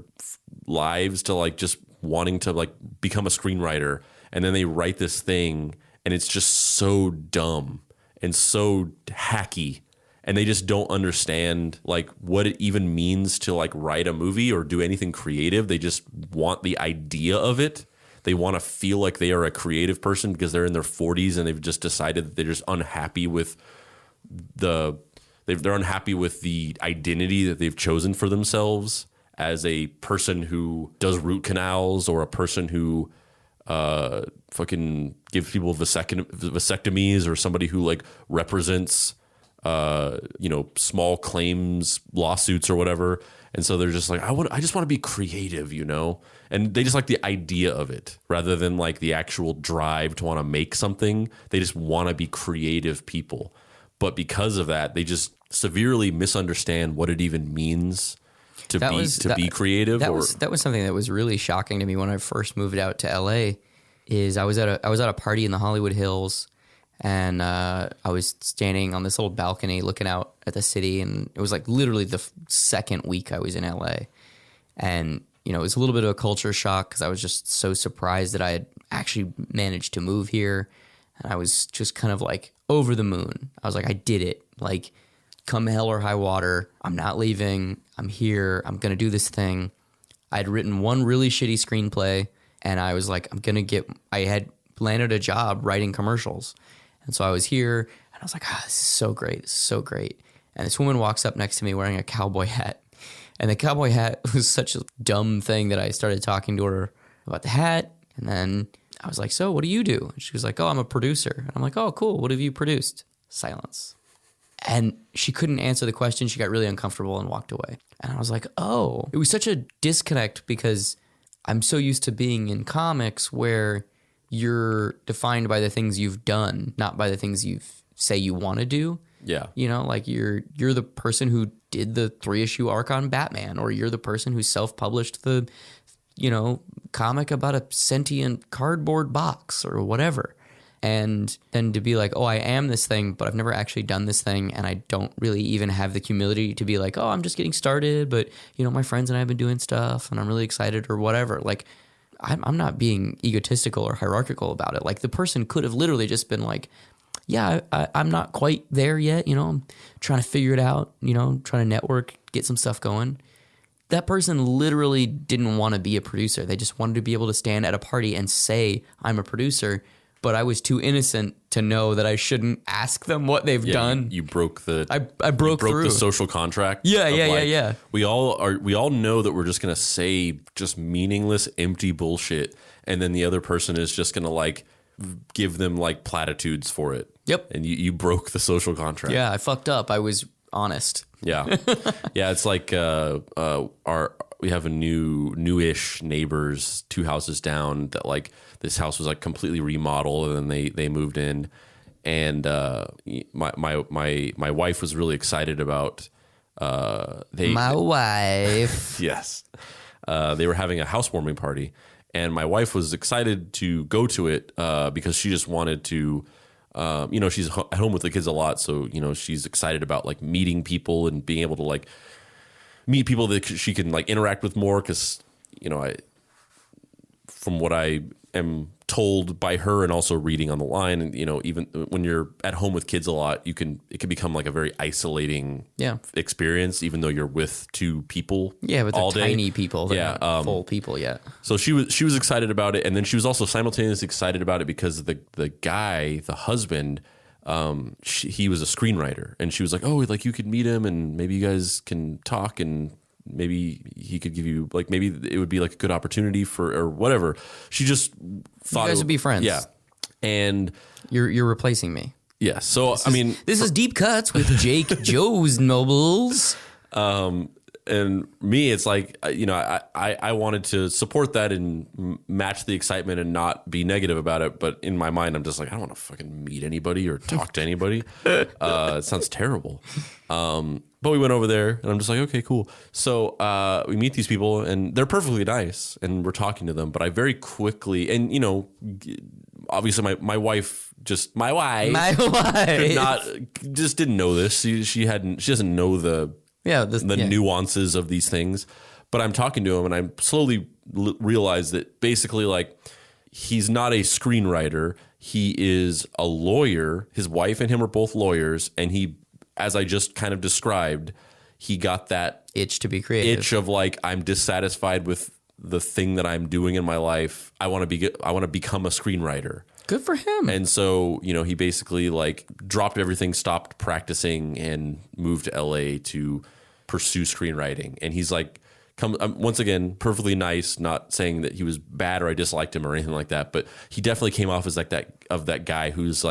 lives to like just wanting to like become a screenwriter. And then they write this thing and it's just so dumb and so hacky, and they just don't understand like what it even means to like write a movie or do anything creative. They just want the idea of it. They want to feel like they are a creative person because they're in their 40s and they've just decided that they're just unhappy with they're unhappy with the identity that they've chosen for themselves as a person who does root canals or a person who fucking gives people vasectomies or somebody who like represents small claims lawsuits or whatever. And so they're just like, I just want to be creative, and they just like the idea of it rather than like the actual drive to want to make something. They just want to be creative people. But because of that, they just severely misunderstand what it even means to be creative. That was something that was really shocking to me when I first moved out to LA. Is I was at a party in the Hollywood Hills, and I was standing on this little balcony looking out at the city, and it was like literally the second week I was in LA, and it was a little bit of a culture shock because I was just so surprised that I had actually managed to move here, and I was just kind of like over the moon. I was like, I did it. Like, come hell or high water, I'm not leaving. I'm here. I'm gonna do this thing. I had written one really shitty screenplay, and I was like, I had landed a job writing commercials. And so I was here and I was like, this is so great. This is so great. And this woman walks up next to me wearing a cowboy hat. And the cowboy hat was such a dumb thing that I started talking to her about the hat. And then I was like, so what do you do? And she was like, oh, I'm a producer. And I'm like, oh, cool. What have you produced? Silence. And she couldn't answer the question. She got really uncomfortable and walked away. And I was like, oh, it was such a disconnect because I'm so used to being in comics where you're defined by the things you've done, not by the things you say you want to do. Yeah. You know, like you're the person who did the 3-issue arc on Batman, or you're the person who self-published the, comic about a sentient cardboard box or whatever. And then to be like, oh, I am this thing, but I've never actually done this thing. And I don't really even have the humility to be like, oh, I'm just getting started. But, my friends and I have been doing stuff and I'm really excited or whatever. Like, I'm not being egotistical or hierarchical about it. Like, the person could have literally just been like, yeah, I'm not quite there yet. I'm trying to figure it out, trying to network, get some stuff going. That person literally didn't want to be a producer. They just wanted to be able to stand at a party and say, I'm a producer. But I was too innocent to know that I shouldn't ask them what they've done. You broke the. I broke through the social contract. Yeah. We all know that we're just gonna say just meaningless, empty bullshit, and then the other person is just gonna give them platitudes for it. Yep. And you broke the social contract. Yeah, I fucked up. I was honest. Yeah. Yeah. It's like we have a newish neighbors 2 houses down that this house was completely remodeled, and then they moved in, and my wife was really excited about my wife. Yes. They were having a housewarming party, and my wife was excited to go to it because she just wanted to she's at home with the kids a lot, so she's excited about meeting people and being able to meet people that she can interact with more, because from what I am told by her and also reading on the line, and even when you're at home with kids a lot, it can become a very isolating experience, even though you're with two people but all they're day. Tiny people, they're not full people yet. So she was excited about it, and then she was also simultaneously excited about it because the guy, the husband, he was a screenwriter, and she was like, oh, you could meet him and maybe you guys can talk, and maybe he could give you maybe it would be a good opportunity for, or whatever. She just thought you guys would be friends. Yeah. And you're replacing me. Yeah. So this is Deep Cuts with Jake Joe's Nobles. And me, it's I wanted to support that and match the excitement and not be negative about it. But in my mind, I'm just I don't want to fucking meet anybody or talk to anybody. It sounds terrible. But we went over there, and I'm just like, okay, cool. So we meet these people, and they're perfectly nice, and we're talking to them. But I very quickly, and obviously my wife just didn't know this. She doesn't know the nuances of these things. But I'm talking to him, and I slowly realize that basically he's not a screenwriter. He is a lawyer. His wife and him are both lawyers, and he, as I just kind of described, he got that itch to be creative. Itch of I'm dissatisfied with the thing that I'm doing in my life. I want to become a screenwriter. Good for him. And so, he basically dropped everything, stopped practicing, and moved to LA to pursue screenwriting. And he's once again, perfectly nice, not saying that he was bad or I disliked him or anything like that, but he definitely came off as that guy who's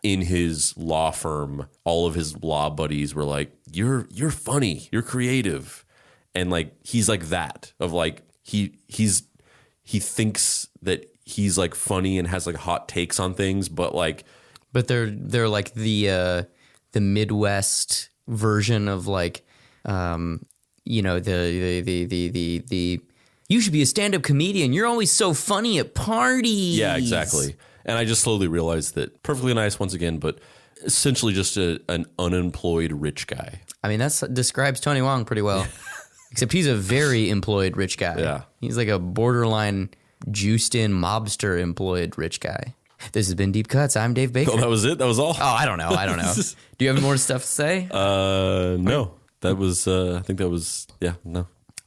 in his law firm, all of his law buddies were you're funny, you're creative. And he's that of he thinks that he's funny and has hot takes on things, but they're the Midwest version of the you should be a stand-up comedian. You're always so funny at parties. Yeah, exactly. And I just slowly realized that perfectly nice once again, but essentially just an unemployed rich guy. I mean, that describes Tony Wong pretty well. Except he's a very employed rich guy. Yeah. He's a borderline juiced-in mobster employed rich guy. This has been Deep Cuts. I'm Dave Baker. Oh, that was it? That was all? Oh, I don't know. Do you have more stuff to say? No. That was, I think that was, no.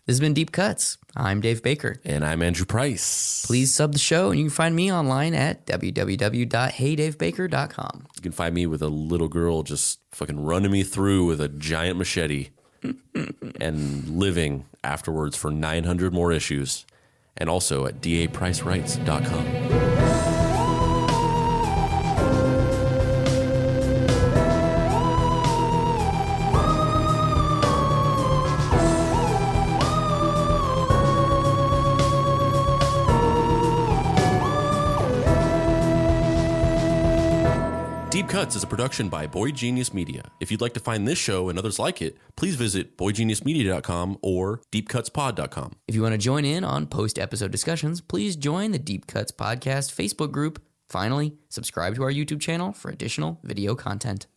This has been Deep Cuts. I'm Dave Baker. And I'm Andrew Price. Please sub the show, and you can find me online at www.heydavebaker.com. You can find me with a little girl just fucking running me through with a giant machete and living afterwards for 900 more issues. And also at dapricerights.com. Deep Cuts is a production by Boy Genius Media. If you'd like to find this show and others like it, please visit boygeniusmedia.com or deepcutspod.com. If you want to join in on post-episode discussions, please join the Deep Cuts Podcast Facebook group. Finally, subscribe to our YouTube channel for additional video content.